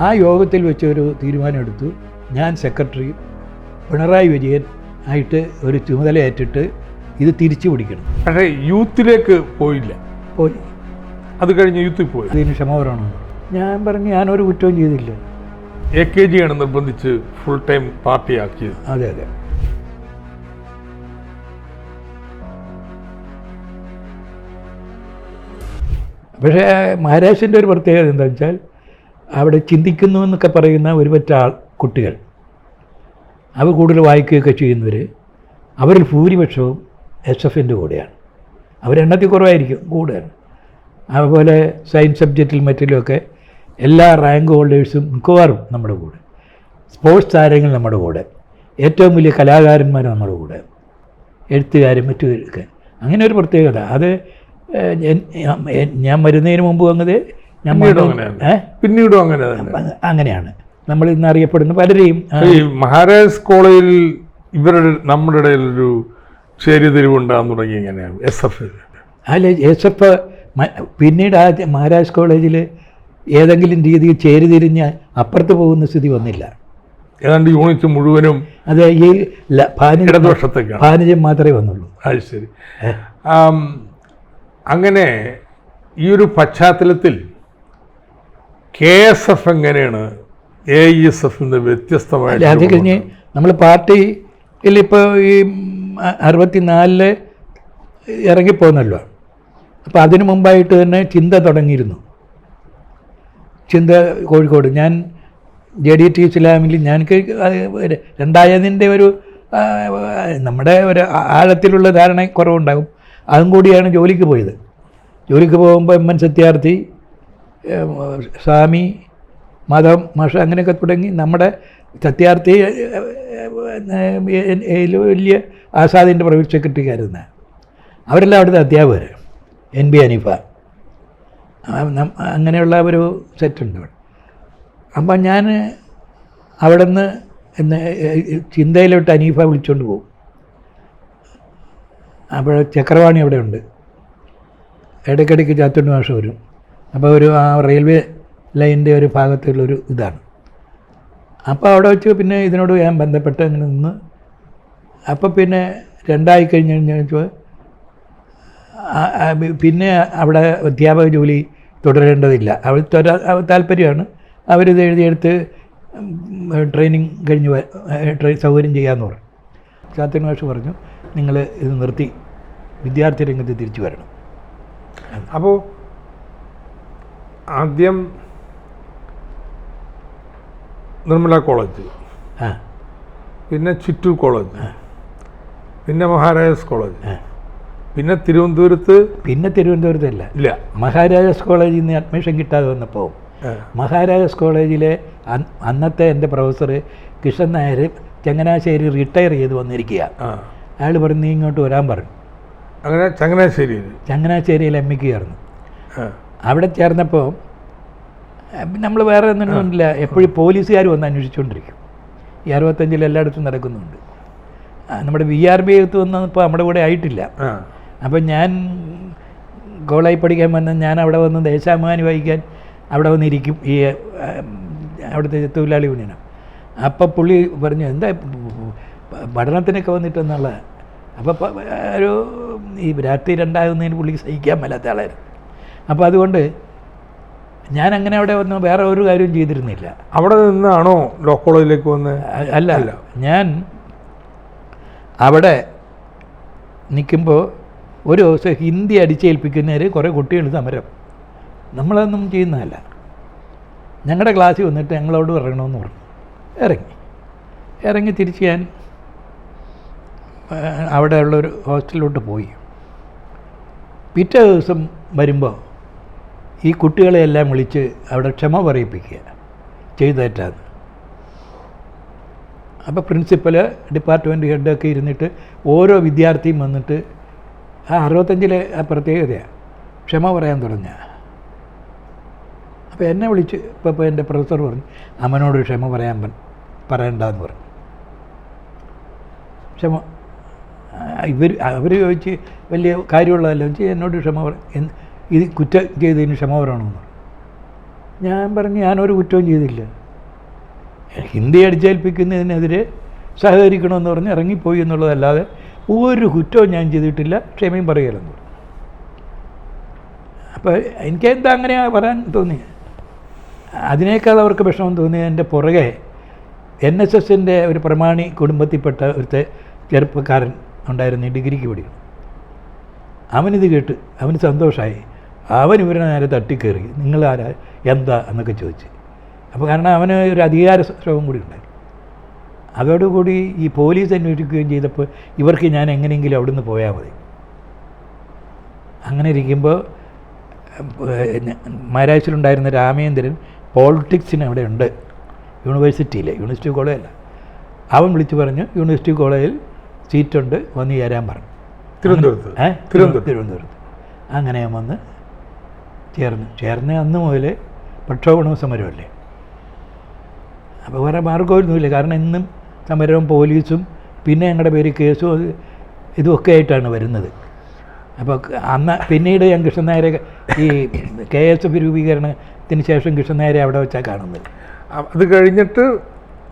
ആ യോഗത്തിൽ വെച്ചൊരു തീരുമാനമെടുത്തു. ഞാൻ സെക്രട്ടറി, പിണറായി വിജയൻ ആയിട്ട് ഒരു ചുമതല ഏറ്റിട്ട് ഇത് തിരിച്ചു പിടിക്കണം. പക്ഷേ യൂത്തിലേക്ക് പോയില്ല. പോയി. അത് കഴിഞ്ഞ് യൂത്തിൽ പോയി. അതിന് ക്ഷമവരണം. ഞാൻ പറഞ്ഞു ഞാനൊരു കുറ്റവും ചെയ്തില്ല. AKG ആണ് നിർബന്ധിച്ച് ഫുൾ ടൈം പാർട്ടിയാക്കിയത്. അതെ അതെ. പക്ഷേ മഹാരാഷ്ട്രൻ്റെ ഒരു പ്രത്യേകത എന്താ വെച്ചാൽ അവിടെ ചിന്തിക്കുന്നു എന്നൊക്കെ പറയുന്ന ഒരുപറ്റ കുട്ടികൾ, അവർ കൂടുതൽ വായിക്കുകയൊക്കെ ചെയ്യുന്നവർ, അവരിൽ ഭൂരിപക്ഷവും SF-ൻ്റെ കൂടെയാണ്. അവരെണ്ണത്തിൽ കുറവായിരിക്കും, കൂടുതൽ. അതുപോലെ സയൻസ് സബ്ജക്റ്റിൽ മറ്റിലുമൊക്കെ എല്ലാ റാങ്ക് ഹോൾഡേഴ്സും മിക്കവാറും നമ്മുടെ കൂടെ, സ്പോർട്സ് താരങ്ങൾ നമ്മുടെ കൂടെ, ഏറ്റവും വലിയ കലാകാരന്മാർ നമ്മുടെ കൂടെ, എഴുത്തുകാരും മറ്റൊക്കെ. അങ്ങനെ ഒരു പ്രത്യേകത. അത് ഞാൻ വരുന്നതിന് മുമ്പ് വന്നത് പിന്നീടും അങ്ങനെയാണ് നമ്മൾ ഇന്ന് അറിയപ്പെടുന്ന പലരെയും. മഹാരാജാസ് കോളേജിൽ നമ്മുടെ ഇടയിലൊരു ചേരിതിരിവുണ്ടാകാൻ തുടങ്ങി. എങ്ങനെയാണ് SF? അല്ല, SF പിന്നീട് മഹാരാജ് കോളേജിൽ ഏതെങ്കിലും രീതിയിൽ ചേരിതിരിഞ്ഞ് അപ്പുറത്ത് പോകുന്ന സ്ഥിതി വന്നില്ല. ഏതാണ്ട് യൂണിറ്റ് മുഴുവനും അത് ഈ ഭാനുജം മാത്രമേ വന്നുള്ളൂ. അത് ശരി. അങ്ങനെ ഈ ഒരു പശ്ചാത്തലത്തിൽ KSF എങ്ങനെയാണ് AESF-ന്റെ വ്യത്യസ്തമായിട്ട്? അത് കഴിഞ്ഞ് നമ്മൾ പാർട്ടിയിൽ ഇപ്പോൾ ഈ 64 ഇറങ്ങിപ്പോന്നല്ലോ. അപ്പോൾ അതിനു മുമ്പായിട്ട് തന്നെ ചിന്ത തുടങ്ങിയിരുന്നു. ചിന്ത കോഴിക്കോട്. ഞാൻ JDT ഇസ്ലാമിൽ ഞാൻ രണ്ടായതിൻ്റെ ഒരു നമ്മുടെ ഒരു ആഴത്തിലുള്ള ധാരണ കുറവുണ്ടാകും. അതും കൂടിയാണ് ജോലിക്ക് പോയത്. ജോലിക്ക് പോകുമ്പോൾ MN സത്യാർത്ഥി, സ്വാമി, മതം, മാഷ അങ്ങനെയൊക്കെ തുടങ്ങി നമ്മുടെ സത്യാർത്ഥി വലിയ ആസാദിൻ്റെ പ്രൈവറ്റ് സെക്രട്ടറിക്കാരുന്ന അവരെല്ലാം അവിടുത്തെ അധ്യാപകർ, NB ഹനീഫ, അങ്ങനെയുള്ള ഒരു സെറ്റുണ്ട് അവിടെ. അപ്പം ഞാൻ അവിടെ നിന്ന് ചിന്തയിലോട്ട് ഹനീഫ വിളിച്ചുകൊണ്ട് പോകും. അപ്പോൾ ചക്രവാണി അവിടെ ഉണ്ട്. ഇടയ്ക്കിടയ്ക്ക് ചാത്തുണ്ണി മാഷ് വരും. അപ്പോൾ ഒരു ആ റെയിൽവേ ലൈനിൻ്റെ ഒരു ഭാഗത്തുള്ളൊരു ഇതാണ്. അപ്പോൾ അവിടെ വെച്ച് പിന്നെ ഇതിനോട് ഞാൻ ബന്ധപ്പെട്ട് അങ്ങനെ നിന്ന്. അപ്പോൾ പിന്നെ 2 ആയി കഴിഞ്ഞപ്പോൾ പിന്നെ അവിടെ അധ്യാപക ജോലി തുടരേണ്ടതില്ല. അവിടുത്തെ താല്പര്യമാണ്. അവരിത് എഴുതിയെടുത്ത് ട്രെയിനിങ് കഴിഞ്ഞ് സൗകര്യം ചെയ്യാമെന്ന് പറഞ്ഞു. ചാത്തുണ്ണി മാഷ് പറഞ്ഞു, നിങ്ങൾ ഇത് നിർത്തി വിദ്യാർത്ഥി രംഗത്ത് തിരിച്ചു വരണം. അപ്പോൾ ആദ്യം നിർമ്മല കോളേജ്, പിന്നെ ചിറ്റൂർ കോളേജ്, പിന്നെ മഹാരാജാസ് കോളേജ്, പിന്നെ തിരുവനന്തപുരത്തല്ല ഇല്ല മഹാരാജാസ് കോളേജിൽ നിന്ന് അഡ്മിഷൻ കിട്ടാതെ വന്നപ്പോൾ മഹാരാജാസ് കോളേജിലെ അന്നത്തെ എൻ്റെ പ്രൊഫസർ കിഷൻ നായർ ചങ്ങനാശ്ശേരി റിട്ടയർ ചെയ്ത് വന്നിരിക്കുക. അയാൾ പറഞ്ഞു നീ ഇങ്ങോട്ട് വരാൻ പറഞ്ഞു. അങ്ങനെ ചങ്ങനാശ്ശേരിയിൽ ME ചേർന്നു. അവിടെ ചേർന്നപ്പോൾ നമ്മൾ വേറെ ഒന്നുമില്ല, എപ്പോഴും പോലീസുകാർ വന്ന് അന്വേഷിച്ചുകൊണ്ടിരിക്കും. ഈ 65 എല്ലായിടത്തും നടക്കുന്നുണ്ട്. നമ്മുടെ VRB വന്നപ്പോൾ നമ്മുടെ കൂടെ ആയിട്ടില്ല. അപ്പം ഞാൻ കോളേജിൽ പഠിക്കാൻ വന്ന ഞാൻ അവിടെ വന്ന് ദേശാഭിമാനി വായിക്കാൻ അവിടെ വന്നിരിക്കും, ഈ അവിടുത്തെ തൊഴിലാളി യൂണിയനാണ്. അപ്പം പുള്ളി പറഞ്ഞു എന്താ പഠനത്തിനൊക്കെ വന്നിട്ടെന്നുള്ള. അപ്പോൾ ഒരു ഈ രാത്രി 2 ആകുന്നതിന് പുള്ളിക്ക് സഹിക്കാൻ മേലാത്ത ആളായിരുന്നു. അപ്പോൾ അതുകൊണ്ട് ഞാൻ അങ്ങനെ അവിടെ വന്ന് വേറെ ഒരു കാര്യവും ചെയ്തിരുന്നില്ല. അവിടെ നിന്നാണോ ലോ കോളേജിലേക്ക് വന്നത്? അല്ല, ഞാൻ അവിടെ നിൽക്കുമ്പോൾ ഒരു ദിവസം ഹിന്ദി അടിച്ചേൽപ്പിക്കുന്നവർ കുറേ കുട്ടികൾ സമരം. നമ്മളതൊന്നും ചെയ്യുന്നതല്ല. ഞങ്ങളുടെ ക്ലാസ്സിൽ വന്നിട്ട് ഞങ്ങളോട് പറയണമെന്ന് പറഞ്ഞു. ഇറങ്ങി തിരിച്ച് ഞാൻ അവിടെ ഉള്ളൊരു ഹോസ്റ്റലിലോട്ട് പോയി. പിറ്റേ ദിവസം വരുമ്പോൾ ഈ കുട്ടികളെയെല്ലാം വിളിച്ച് അവിടെ ക്ഷമ പറയിപ്പിക്കുക, ചെയ്തേറ്റാന്ന്. അപ്പോൾ പ്രിൻസിപ്പൽ, ഡിപ്പാർട്ട്മെൻറ്റ് ഹെഡൊക്കെ ഇരുന്നിട്ട് ഓരോ വിദ്യാർത്ഥിയും വന്നിട്ട് ആ 65 ആ പ്രത്യേകതയാണ് ക്ഷമ പറയാൻ തുടങ്ങുക. അപ്പോൾ എന്നെ വിളിച്ച് ഇപ്പോൾ എൻ്റെ പ്രൊഫസർ പറഞ്ഞു അവനോട് ക്ഷമ പറയണ്ടെന്ന് പറഞ്ഞു. അവർ ചോദിച്ച് വലിയ കാര്യമുള്ളതല്ല വെച്ച് എന്നോട് ക്ഷമ ഇത് കുറ്റം ചെയ്തതിന് ക്ഷമ പറയണമെന്ന് പറഞ്ഞു. ഞാൻ പറഞ്ഞു ഞാനൊരു കുറ്റവും ചെയ്തില്ല. ഹിന്ദി അടിച്ചേൽപ്പിക്കുന്നതിനെതിരെ സഹകരിക്കണമെന്ന് പറഞ്ഞ് ഇറങ്ങിപ്പോയി എന്നുള്ളതല്ലാതെ ഒരു കുറ്റവും ഞാൻ ചെയ്തിട്ടില്ല, ക്ഷമയും പറയലെന്ന് പറഞ്ഞു. അപ്പോൾ എനിക്കെന്താ അങ്ങനെ പറയാൻ തോന്നി. അതിനേക്കാൾ അവർക്ക് വിഷമം തോന്നി എൻ്റെ പുറകെ NSSൻ്റെ ഒരു പ്രമാണി കുടുംബത്തിൽപ്പെട്ട ഒരു ചെറുപ്പക്കാരൻ ഉണ്ടായിരുന്നു, ഡിഗ്രിക്ക് പഠിക്കണം. അവനിത് കേട്ട് അവന് സന്തോഷമായി. അവൻ ഇവരെ നേരെ തട്ടിക്കയറി, നിങ്ങളാരാ എന്താ എന്നൊക്കെ ചോദിച്ച്. അപ്പോൾ കാരണം അവന് ഒരു അധികാര ശ്രമം കൂടി ഉണ്ടായി. അതോടുകൂടി ഈ പോലീസ് അന്വേഷിക്കുകയും ചെയ്തപ്പോൾ ഇവർക്ക് ഞാൻ എങ്ങനെയെങ്കിലും അവിടെ നിന്ന് പോയാൽ മതി. അങ്ങനെ ഇരിക്കുമ്പോൾ മഹാരാഷ്ട്രയിലുണ്ടായിരുന്ന രാമേന്ദ്രൻ പോളിറ്റിക്സിന് അവിടെ ഉണ്ട്, യൂണിവേഴ്സിറ്റി കോളേജല്ല. അവൻ വിളിച്ചു പറഞ്ഞു യൂണിവേഴ്സിറ്റി കോളേജിൽ സീറ്റുണ്ട്, വന്ന് ചേരാൻ പറഞ്ഞു. തിരുവനന്തപുരത്ത്. അങ്ങനെ ഞാൻ വന്ന് ചേർന്ന് അന്ന് മുതൽ പ്രക്ഷോഭണ സമരമല്ലേ. അപ്പോൾ വേറെ മാർഗമൊന്നുമില്ല, കാരണം ഇന്നും സമരവും പോലീസും പിന്നെ ഞങ്ങളുടെ പേര് കേസും ഇതുമൊക്കെ ആയിട്ടാണ് വരുന്നത്. അപ്പോൾ പിന്നീട് ഞാൻ കൃഷ്ണൻ നായരെ ഈ KSF രൂപീകരണത്തിന് ശേഷം കൃഷ്ണൻ നായരെ അവിടെ വെച്ചാൽ കാണുന്നത്. അത് കഴിഞ്ഞിട്ട്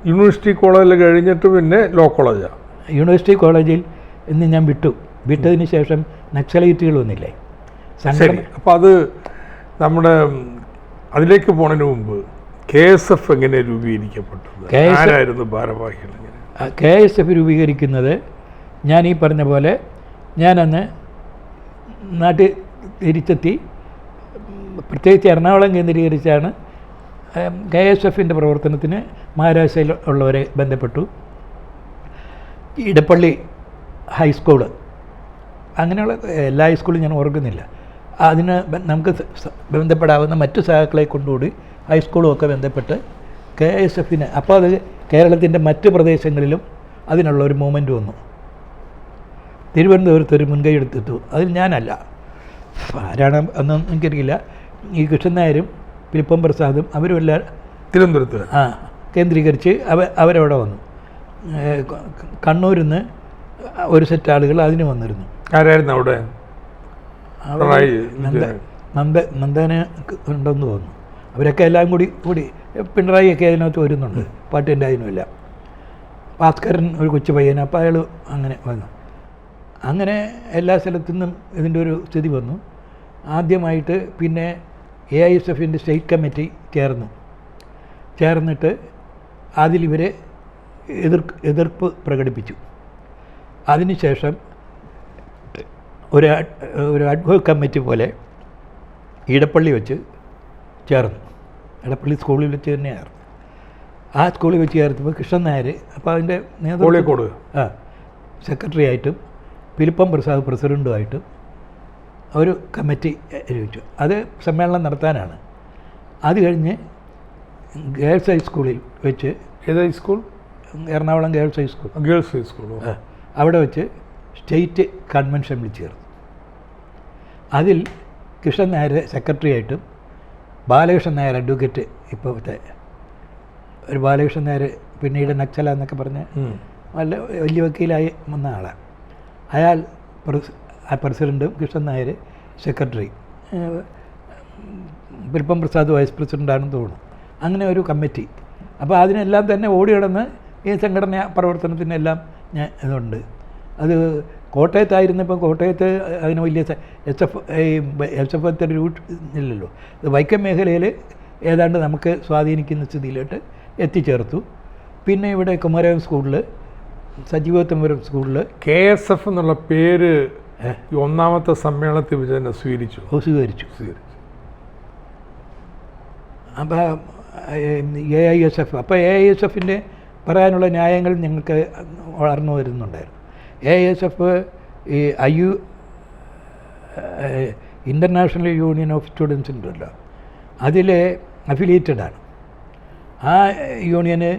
യൂണിവേഴ്സിറ്റി കോളേജിൽ കഴിഞ്ഞിട്ട് പിന്നെ ലോ കോളേജാണ്. യൂണിവേഴ്സിറ്റി കോളേജിൽ ഇന്ന് ഞാൻ വിട്ടതിന് ശേഷം നക്സലൈറ്റുകൾ വന്നില്ലേ ശരി. അപ്പോൾ അത് നമ്മുടെ അതിലേക്ക് പോണതിന് മുമ്പ് KSF എങ്ങനെ രൂപീകരിക്കപ്പെട്ടത്? ആരായിരുന്നു ഭാരവാഹികൾ? KSF രൂപീകരിക്കുന്നത് ഞാൻ ഈ പറഞ്ഞ പോലെ ഞാനന്ന് നാട്ടിൽ തിരിച്ചെത്തി, പ്രത്യേകിച്ച് എറണാകുളം കേന്ദ്രീകരിച്ചാണ് KSFൻ്റെ പ്രവർത്തനത്തിന് മഹാരാഷ്ട്രയിൽ ഉള്ളവരെ ബന്ധപ്പെട്ടു. ഇടപ്പള്ളി ഹൈസ്കൂള്, അങ്ങനെയുള്ള എല്ലാ ഹൈസ്കൂളും ഞാൻ ഓർക്കുന്നില്ല, അതിന് നമുക്ക് ബന്ധപ്പെടാവുന്ന മറ്റു സഹാക്കളെ കൊണ്ടുകൂടി ഹൈസ്കൂളും ഒക്കെ ബന്ധപ്പെട്ട് KSFന്, അപ്പോൾ അത് കേരളത്തിൻ്റെ മറ്റ് പ്രദേശങ്ങളിലും അതിനുള്ള ഒരു മൂവ്മെൻറ്റ് വന്നു. തിരുവനന്തപുരത്ത് ഒരു മുൻകൈ എടുത്തു. അതിൽ ഞാനല്ല, ആരാണ് അന്ന് എനിക്കറിയില്ല. ഈ കൃഷ്ണൻ നായരും പിലിപ്പം പ്രസാദും അവരും എല്ലാം തിരുവനന്തപുരത്ത് കേന്ദ്രീകരിച്ച് അവരവിടെ വന്നു. കണ്ണൂരിൽ നിന്ന് ഒരു സെറ്റ് ആളുകൾ അതിന് വന്നിരുന്നു. ആരായിരുന്നു അവിടെ? നന്ദന് ഉണ്ടെന്ന് തോന്നുന്നു. അവരൊക്കെ എല്ലാം കൂടി പിണറായിയൊക്കെ അതിനകത്ത് വരുന്നുണ്ട്, പാട്ടിൻ്റെ അതിനുമില്ല. ഭാസ്കരൻ ഒരു കൊച്ചു പയ്യൻ, അപ്പോൾ അയാൾ അങ്ങനെ വന്നു. അങ്ങനെ എല്ലാ സ്ഥലത്തു നിന്നും ഇതിൻ്റെ ഒരു സ്ഥിതി വന്നു. ആദ്യമായിട്ട് പിന്നെ AISFൻ്റെ സ്റ്റേറ്റ് കമ്മിറ്റി ചേർന്നിട്ട് അതിലിവരെ എതിർപ്പ് പ്രകടിപ്പിച്ചു. അതിനുശേഷം ഒരു അഡ്വോക്ക് കമ്മിറ്റി പോലെ ഇടപ്പള്ളി വെച്ച് ചേർന്നു. ഇടപ്പള്ളി സ്കൂളിൽ വെച്ച് തന്നെയായിരുന്നു. ആ സ്കൂളിൽ വെച്ച് ചേർത്തപ്പോൾ കൃഷ്ണൻ നായർ, അപ്പോൾ അതിൻ്റെ കോഴിക്കോട് സെക്രട്ടറി ആയിട്ടും പിലിപ്പം പ്രസാദ് പ്രസിഡൻറ്റുമായിട്ടും ഒരു കമ്മിറ്റി രൂപിച്ചു. അത് സമ്മേളനം നടത്താനാണ്. അത് കഴിഞ്ഞ് ഗേൾസ് ഹൈസ്കൂളിൽ വെച്ച്, ഏത് high school? Ernakulam girls high school. Girls high school. അവിടെ വെച്ച് സ്റ്റേറ്റ് കൺവെൻഷൻ വിളിച്ചു ചേർന്നു. അതിൽ കൃഷ്ണൻ നായർ സെക്രട്ടറി ആയിട്ടും ബാലകൃഷ്ണൻ നായർ അഡ്വക്കേറ്റ്, ഇപ്പോഴത്തെ ഒരു ബാലകൃഷ്ണൻ നായർ പിന്നീട് നക്സല എന്നൊക്കെ പറഞ്ഞ് വലിയ വക്കീലായി വന്ന ആളാണ്. അയാൾ പ്രസിഡൻറ്റും കൃഷ്ണൻ നായർ സെക്രട്ടറി, പിലിപ്പം പ്രസാദ് വൈസ് പ്രസിഡൻ്റാണെന്ന് തോന്നുന്നു. അങ്ങനെ ഒരു കമ്മിറ്റി. അപ്പോൾ അതിനെല്ലാം തന്നെ ഓടി നടന്ന് ഈ സംഘടന പ്രവർത്തനത്തിനെല്ലാം ഞാൻ ഇതുണ്ട്. അത് കോട്ടയത്തായിരുന്നപ്പോൾ കോട്ടയത്ത് അതിന് വലിയ SFത്തെ റൂട്ട് ഇല്ലല്ലോ. ഇത് വൈക്കം മേഖലയിൽ ഏതാണ്ട് നമുക്ക് സ്വാധീനിക്കുന്ന സ്ഥിതിയിലോട്ട് എത്തിച്ചേർത്തു. പിന്നെ ഇവിടെ കുമരകം സ്കൂളിൽ, സജീവോത്തമപുരം സ്കൂളിൽ KSF എന്നുള്ള പേര് ഒന്നാമത്തെ സമ്മേളനത്തിൽ വെച്ച് തന്നെ സ്വീകരിച്ചു. അപ്പോൾ AISF, അപ്പോൾ AISFൻ്റെ പറയാനുള്ള ന്യായങ്ങൾ ഞങ്ങൾക്ക് വളർന്നു വരുന്നുണ്ടായിരുന്നു. AISF ഈ ഇൻ്റർനാഷണൽ യൂണിയൻ ഓഫ് സ്റ്റുഡൻസ് ഉണ്ടല്ലോ, അതിൽ അഫിലിയേറ്റഡാണ്. ആ യൂണിയന്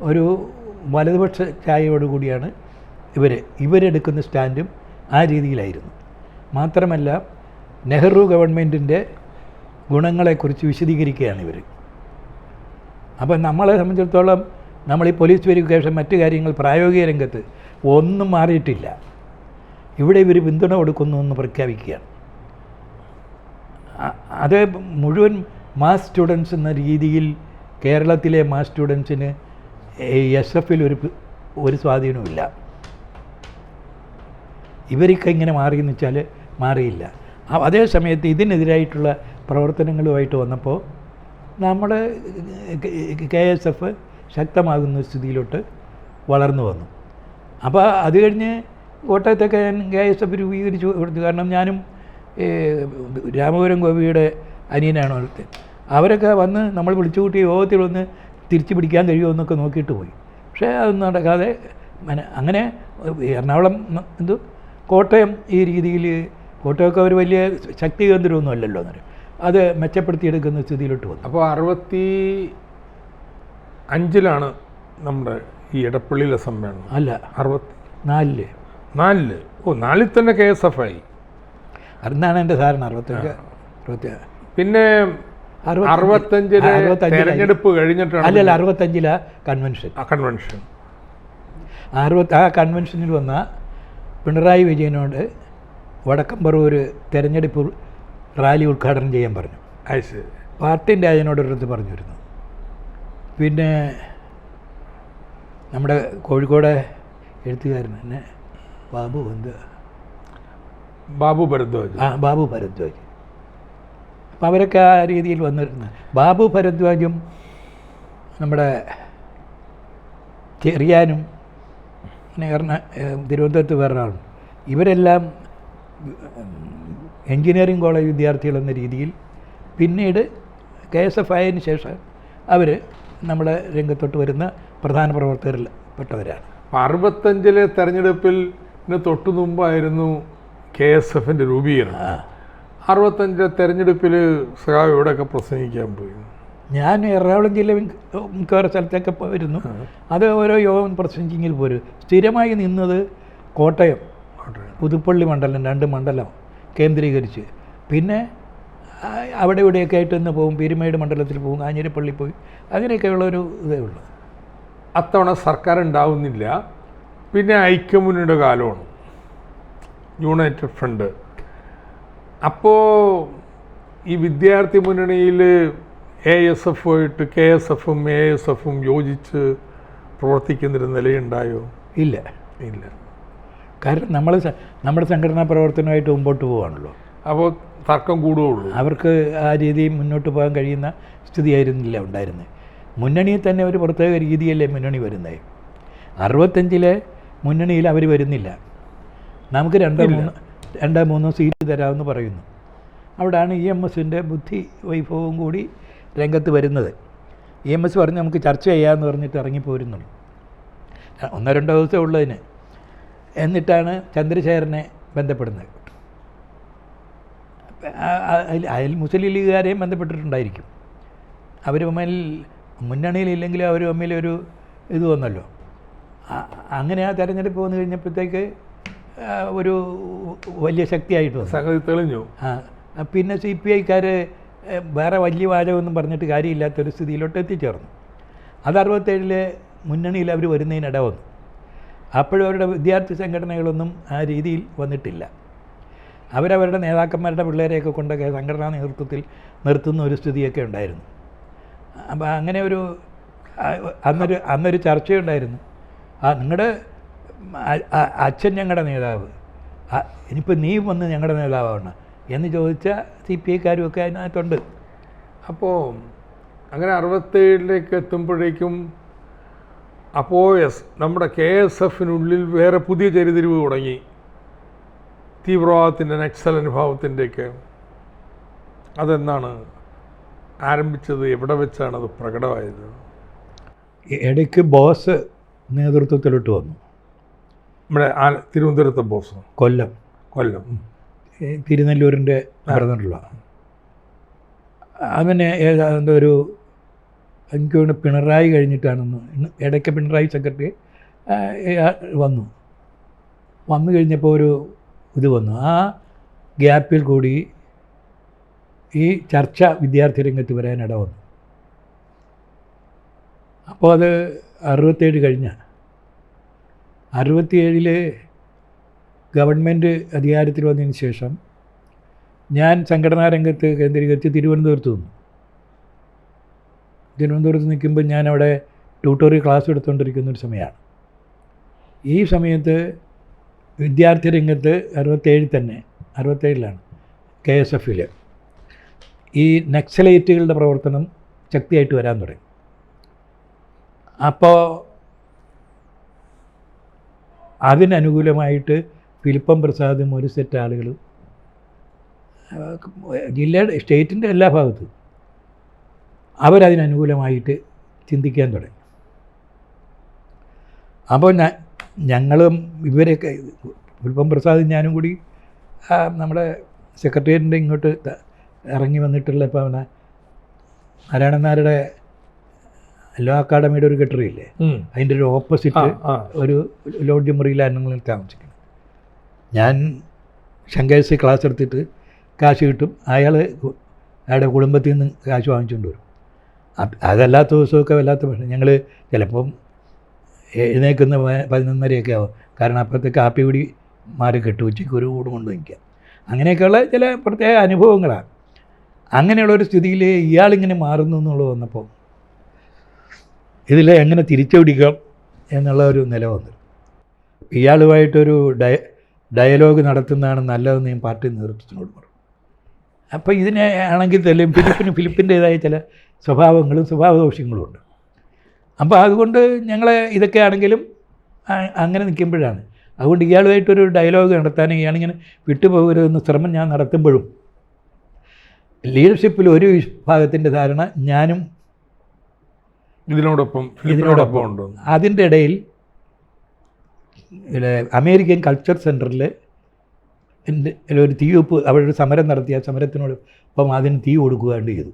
ഒരു വലതുപക്ഷ ചായയോടുകൂടിയാണ് ഇവരെടുക്കുന്ന സ്റ്റാൻഡും ആ രീതിയിലായിരുന്നു. മാത്രമല്ല നെഹ്റു ഗവൺമെൻറ്റിൻ്റെ ഗുണങ്ങളെക്കുറിച്ച് വിശദീകരിക്കുകയാണ് ഇവർ. അപ്പം നമ്മളെ സംബന്ധിച്ചിടത്തോളം നമ്മൾ ഈ പോലീസ് വെരിഫിക്കേഷൻ മറ്റു കാര്യങ്ങൾ പ്രായോഗിക രംഗത്ത് ഒന്നും മാറിയിട്ടില്ല. ഇവിടെ ഇവർ പിന്തുണ കൊടുക്കുന്നു എന്ന് പ്രഖ്യാപിക്കുകയാണ്. അത് മുഴുവൻ മാസ് സ്റ്റുഡൻസ് എന്ന രീതിയിൽ കേരളത്തിലെ മാസ് സ്റ്റുഡൻസിന് SF-ൽ ഒരു സ്വാധീനവുമില്ല. ഇവരൊക്കെ ഇങ്ങനെ മാറിയെന്ന് വെച്ചാൽ മാറിയില്ല. അതേ സമയത്ത് ഇതിനെതിരായിട്ടുള്ള പ്രവർത്തനങ്ങളുമായിട്ട് വന്നപ്പോൾ നമ്മൾ KSF ശക്തമാകുന്ന സ്ഥിതിയിലോട്ട് വളർന്നു വന്നു. അപ്പോൾ അത് കഴിഞ്ഞ് കോട്ടയത്തൊക്കെ ഞാൻ KSF രൂപീകരിച്ചു കൊടുത്തു. കാരണം ഞാനും രാമപുരം ഗോപിയുടെ അനിയനാണ് അവിടുത്തെ. അവരൊക്കെ വന്ന് നമ്മൾ വിളിച്ചുകൂട്ടിയ യോഗത്തിൽ വന്ന് തിരിച്ചു പിടിക്കാൻ കഴിയുമോ എന്നൊക്കെ നോക്കിയിട്ട് പോയി. പക്ഷേ അതൊന്നും നടക്കാതെ അങ്ങനെ എറണാകുളം കോട്ടയം ഈ രീതിയിൽ, കോട്ടയമൊക്കെ ഒരു വലിയ ശക്തി കേന്ദ്രമൊന്നും അല്ലല്ലോ എന്നറിയാം, അത് മെച്ചപ്പെടുത്തിയെടുക്കുന്ന സ്ഥിതിയിലോട്ട് വന്നു. അപ്പോൾ 65-ലാണ് നമ്മുടെ ഈ എടപ്പള്ളിയിലെ സമ്മേളനം. അല്ല, 64. 4-ൽ തന്നെ KSF ആയി. അന്നാണ് എൻ്റെ ധാരണ. 65. പിന്നെ 65-ലെ തെരഞ്ഞെടുപ്പ് കഴിഞ്ഞിട്ടാണ്. അല്ലല്ല, 65-ലാ കൺവെൻഷൻ. ആ കൺവെൻഷനിൽ വന്ന പിണറായി വിജയനോട് വടക്കംപറവൂർ തെരഞ്ഞെടുപ്പ് റാലി ഉദ്ഘാടനം ചെയ്യാൻ പറഞ്ഞു. പാർട്ടിൻ്റെ അതിനോടൊരിടത്ത് പറഞ്ഞിരുന്നു. പിന്നെ നമ്മുടെ കോഴിക്കോട് എഴുത്തുകാരൻ തന്നെ ബാബു ഭരദ്വാജ്. അപ്പം അവരൊക്കെ ആ രീതിയിൽ വന്നിരുന്നു. ബാബു ഭരദ്വാജും നമ്മുടെ ചെറിയാനും തിരുവനന്തപുരത്ത് വേറൊരാളും, ഇവരെല്ലാം എൻജിനീയറിംഗ് കോളേജ് വിദ്യാർത്ഥികളെന്ന രീതിയിൽ പിന്നീട് KSF ആയതിനു ശേഷം അവർ നമ്മുടെ രംഗത്തോട്ട് വരുന്ന പ്രധാന പ്രവർത്തകരിൽ പെട്ടവരാണ്. 65-ലെ തെരഞ്ഞെടുപ്പിൽ തൊട്ടു മുമ്പായിരുന്നു KSF-ൻ്റെ രൂപീകരണം. 65-ലെ തെരഞ്ഞെടുപ്പിൽ സഖാവ് എവിടെയൊക്കെ പ്രസംഗിക്കാൻ പോയി? ഞാൻ എറണാകുളം ജില്ല മിക്കവാറും സ്ഥലത്തൊക്കെ പോയിരുന്നു. അത് ഓരോ യോഗം പ്രസംഗിങ്ങിൽ പോരും. സ്ഥിരമായി നിന്നത് കോട്ടയം, പുതുപ്പള്ളി മണ്ഡലം, 2 മണ്ഡലം കേന്ദ്രീകരിച്ച്. പിന്നെ അവിടെ ഇവിടെയൊക്കെ ആയിട്ട് തന്നെ പോകും. പീരുമേട് മണ്ഡലത്തിൽ പോകും, കാഞ്ഞിരപ്പള്ളി പോയി, അങ്ങനെയൊക്കെയുള്ളൊരു ഇതേ ഉള്ളൂ. അത്തവണ സർക്കാർ ഉണ്ടാവുന്നില്ല. പിന്നെ ഐക്യമുന്നണിയുടെ കാലമാണ്, യുണൈറ്റഡ് ഫ്രണ്ട്. അപ്പോൾ ഈ വിദ്യാർത്ഥി മുന്നണിയിൽ ASF-ആയിട്ട് KSF-ഉം ASF-ഉം യോജിച്ച് പ്രവർത്തിക്കുന്നൊരു നിലയുണ്ടായോ? ഇല്ല. കാരണം നമ്മുടെ സംഘടനാ പ്രവർത്തനമായിട്ട് മുമ്പോട്ട് പോവാണല്ലോ. അപ്പോൾ തർക്കം കൂടുകയുള്ളൂ. അവർക്ക് ആ രീതി മുന്നോട്ട് പോകാൻ കഴിയുന്ന സ്ഥിതിയായിരുന്നില്ല ഉണ്ടായിരുന്നത്. മുന്നണിയിൽ തന്നെ ഒരു പ്രത്യേക രീതിയല്ലേ മുന്നണി വരുന്നത്. 65-ലെ മുന്നണിയിൽ അവർ വരുന്നില്ല. നമുക്ക് 2-3 സീറ്റ് തരാമെന്ന് പറയുന്നു. അവിടെയാണ് EMS-ൻ്റെ ബുദ്ധി വൈഭവവും കൂടി രംഗത്ത് വരുന്നത്. EMS പറഞ്ഞ് നമുക്ക് ചർച്ച ചെയ്യാമെന്ന് പറഞ്ഞിട്ട് ഇറങ്ങിപ്പോരുന്നുള്ളൂ. 1-2 ദിവസം ഉള്ളതിന്. എന്നിട്ടാണ് ചന്ദ്രശേഖരനെ ബന്ധപ്പെടുന്നത്. അതിൽ മുസ്ലിം ലീഗുകാരെയും ബന്ധപ്പെട്ടിട്ടുണ്ടായിരിക്കും. അവർ തമ്മിൽ മുന്നണിയിലില്ലെങ്കിലും അവർ തമ്മിലൊരു ഇത് വന്നല്ലോ. അങ്ങനെ ആ തെരഞ്ഞെടുപ്പ് വന്നു കഴിഞ്ഞപ്പോഴത്തേക്ക് ഒരു വലിയ ശക്തിയായിട്ട് വന്നു. തെളിഞ്ഞു. പിന്നെ CPI-ക്കാർ വേറെ വലിയ വാചകമൊന്നും പറഞ്ഞിട്ട് കാര്യമില്ലാത്തൊരു സ്ഥിതിയിലോട്ട് എത്തിച്ചേർന്നു. അത് 67-ലെ മുന്നണിയിൽ അവർ വരുന്നതിനിട വന്നു. അപ്പോഴും അവരുടെ വിദ്യാർത്ഥി സംഘടനകളൊന്നും ആ രീതിയിൽ വന്നിട്ടില്ല. അവരവരുടെ നേതാക്കന്മാരുടെ പിള്ളേരെയൊക്കെ കൊണ്ടൊക്കെ സംഘടനാ നേതൃത്വത്തിൽ നിർത്തുന്ന ഒരു സ്ഥിതിയൊക്കെ ഉണ്ടായിരുന്നു. അപ്പോൾ അങ്ങനെ ഒരു അന്നൊരു ചർച്ചയുണ്ടായിരുന്നു. നിങ്ങളുടെ അച്ഛൻ ഞങ്ങളുടെ നേതാവ്, ഇനിയിപ്പോൾ നീ വന്ന് ഞങ്ങളുടെ നേതാവാണ് എന്ന് ചോദിച്ച CPI-ക്കാരും ഒക്കെ അതിനകത്തുണ്ട്. അപ്പോൾ അങ്ങനെ 67-ലേക്ക് എത്തുമ്പോഴേക്കും അപ്പോൾ നമ്മുടെ KSF-നുള്ളിൽ വേറെ പുതിയ ചരിതിരിവ് തുടങ്ങി. തീവ്രവാദത്തിൻ്റെ, നക്സൽ അനുഭവത്തിൻ്റെയൊക്കെ. അതെന്നാണ് ആരംഭിച്ചത്? എവിടെ വെച്ചാണ് അത് പ്രകടമായത്? ഇടയ്ക്ക് ബോസ് നേതൃത്വത്തിലോട്ട് വന്നു. നമ്മുടെ തിരുവനന്തപുരത്തെ ബോസ് കൊല്ലം തിരുനെല്ലൂരിൻ്റെ പറഞ്ഞിട്ടുള്ള അവന് ഏതാണ്ട് ഒരു എനിക്ക് തോന്നുന്നു പിണറായി കഴിഞ്ഞിട്ടാണെന്ന്. ഇടയ്ക്ക് പിണറായി സെക്രട്ടറി വന്നു കഴിഞ്ഞപ്പോൾ ഒരു ഇത് വന്നു. ആ ഗ്യാപ്പിൽ കൂടി ഈ ചർച്ച വിദ്യാർത്ഥി രംഗത്ത് വരാനിട വന്നു. അപ്പോൾ അത് 67 കഴിഞ്ഞ 67 ഗവൺമെൻറ് അധികാരത്തിൽ വന്നതിന് ശേഷം ഞാൻ സംഘടനാ രംഗത്ത് കേന്ദ്രീകരിച്ച് തിരുവനന്തപുരത്ത് നിന്നു. തിരുവനന്തപുരത്ത് നിൽക്കുമ്പോൾ ഞാനവിടെ ട്യൂട്ടോറിയൽ ക്ലാസ് എടുത്തുകൊണ്ടിരിക്കുന്ന ഒരു സമയമാണ്. ഈ സമയത്ത് വിദ്യാർത്ഥി രംഗത്ത് 67-ലാണ് KSF-ൽ ഈ നക്സലൈറ്റുകളുടെ പ്രവർത്തനം ശക്തിയായിട്ട് വരാൻ തുടങ്ങി. അപ്പോൾ അതിനനുകൂലമായിട്ട് ഫിലിപ്പം പ്രസാദും ഒരു സെറ്റ് ആളുകളും ജില്ലയുടെ സ്റ്റേറ്റിൻ്റെ എല്ലാ ഭാഗത്തും അവരതിനനുകൂലമായിട്ട് ചിന്തിക്കാൻ തുടങ്ങി. അപ്പോൾ ഞങ്ങളും ഇവരെയൊക്കെ ഫിലിപ്പം പ്രസാദും ഞാനും കൂടി നമ്മുടെ സെക്രട്ടേറിയറ്റിൻ്റെ ഇങ്ങോട്ട് ഇറങ്ങി വന്നിട്ടുള്ള ഇപ്പോൾ നാരായണൻ നായരുടെ ലോ അക്കാഡമിയുടെ ഒരു കെട്ടറിയില്ലേ, അതിൻ്റെ ഒരു ഓപ്പോസിറ്റ് ഒരു ലോഡ്ജ് മുറിയിലാണ് ഞങ്ങൾ താമസിക്കുന്നത്. ഞാൻ ശങ്കേഴ്സ് ക്ലാസ് എടുത്തിട്ട് കാശ് കിട്ടും, അയാളുടെ കുടുംബത്തിൽ നിന്ന് കാശ് വാങ്ങിച്ചുകൊണ്ട് വരും. അതല്ലാത്ത ദിവസമൊക്കെ വല്ലാത്ത പ്രശ്നം. ഞങ്ങൾ ചിലപ്പം എഴുന്നേൽക്കുന്ന 11:30 ആവും. കാരണം അപ്പോഴത്തെ കാപ്പി കൂടി മാറി കെട്ടു, ഉച്ചയ്ക്ക് ഒരു കൂട് കൊണ്ട് നിൽക്കാം. അങ്ങനെയൊക്കെയുള്ള ചില പ്രത്യേക അനുഭവങ്ങളാണ്. അങ്ങനെയുള്ളൊരു സ്ഥിതിയിൽ ഇയാളിങ്ങനെ മാറുന്നു എന്നുള്ളത് വന്നപ്പോൾ ഇതിൽ എങ്ങനെ തിരിച്ചുപിടിക്കാം എന്നുള്ള ഒരു നില വന്നു. ഇയാളുമായിട്ടൊരു ഡയലോഗ് നടത്തുന്നതാണ് നല്ലതെന്ന് ഞാൻ പാർട്ടി നേതൃത്വത്തിനോട് പറഞ്ഞു. അപ്പോൾ ഇതിനെ ആണെങ്കിൽ തന്നെ ഫിലിപ്പിൻ്റേതായ ചില സ്വഭാവങ്ങളും സ്വഭാവദോഷ്യങ്ങളും ഉണ്ട്. അപ്പോൾ അതുകൊണ്ട് ഞങ്ങളെ ഇതൊക്കെ ആണെങ്കിലും അങ്ങനെ നിൽക്കുമ്പോഴാണ്, അതുകൊണ്ട് ഇയാളുമായിട്ടൊരു ഡയലോഗ് നടത്താനും ഇയാളിങ്ങനെ വിട്ടുപോകരുതെന്ന് ശ്രമം ഞാൻ നടത്തുമ്പോഴും ലീഡർഷിപ്പിൽ ഒരു വിഭാഗത്തിൻ്റെ ധാരണ ഞാനും ഇതിനോടൊപ്പം ഉണ്ട്. അതിൻ്റെ ഇടയിൽ അമേരിക്കൻ കൾച്ചർ സെൻറ്ററിൽ ഒരു തീവെപ്പ് അവിടെ സമരം നടത്തിയ സമരത്തിനോട് ഒപ്പം അതിന് തീ കൊടുക്കുകയാണ് ചെയ്തു.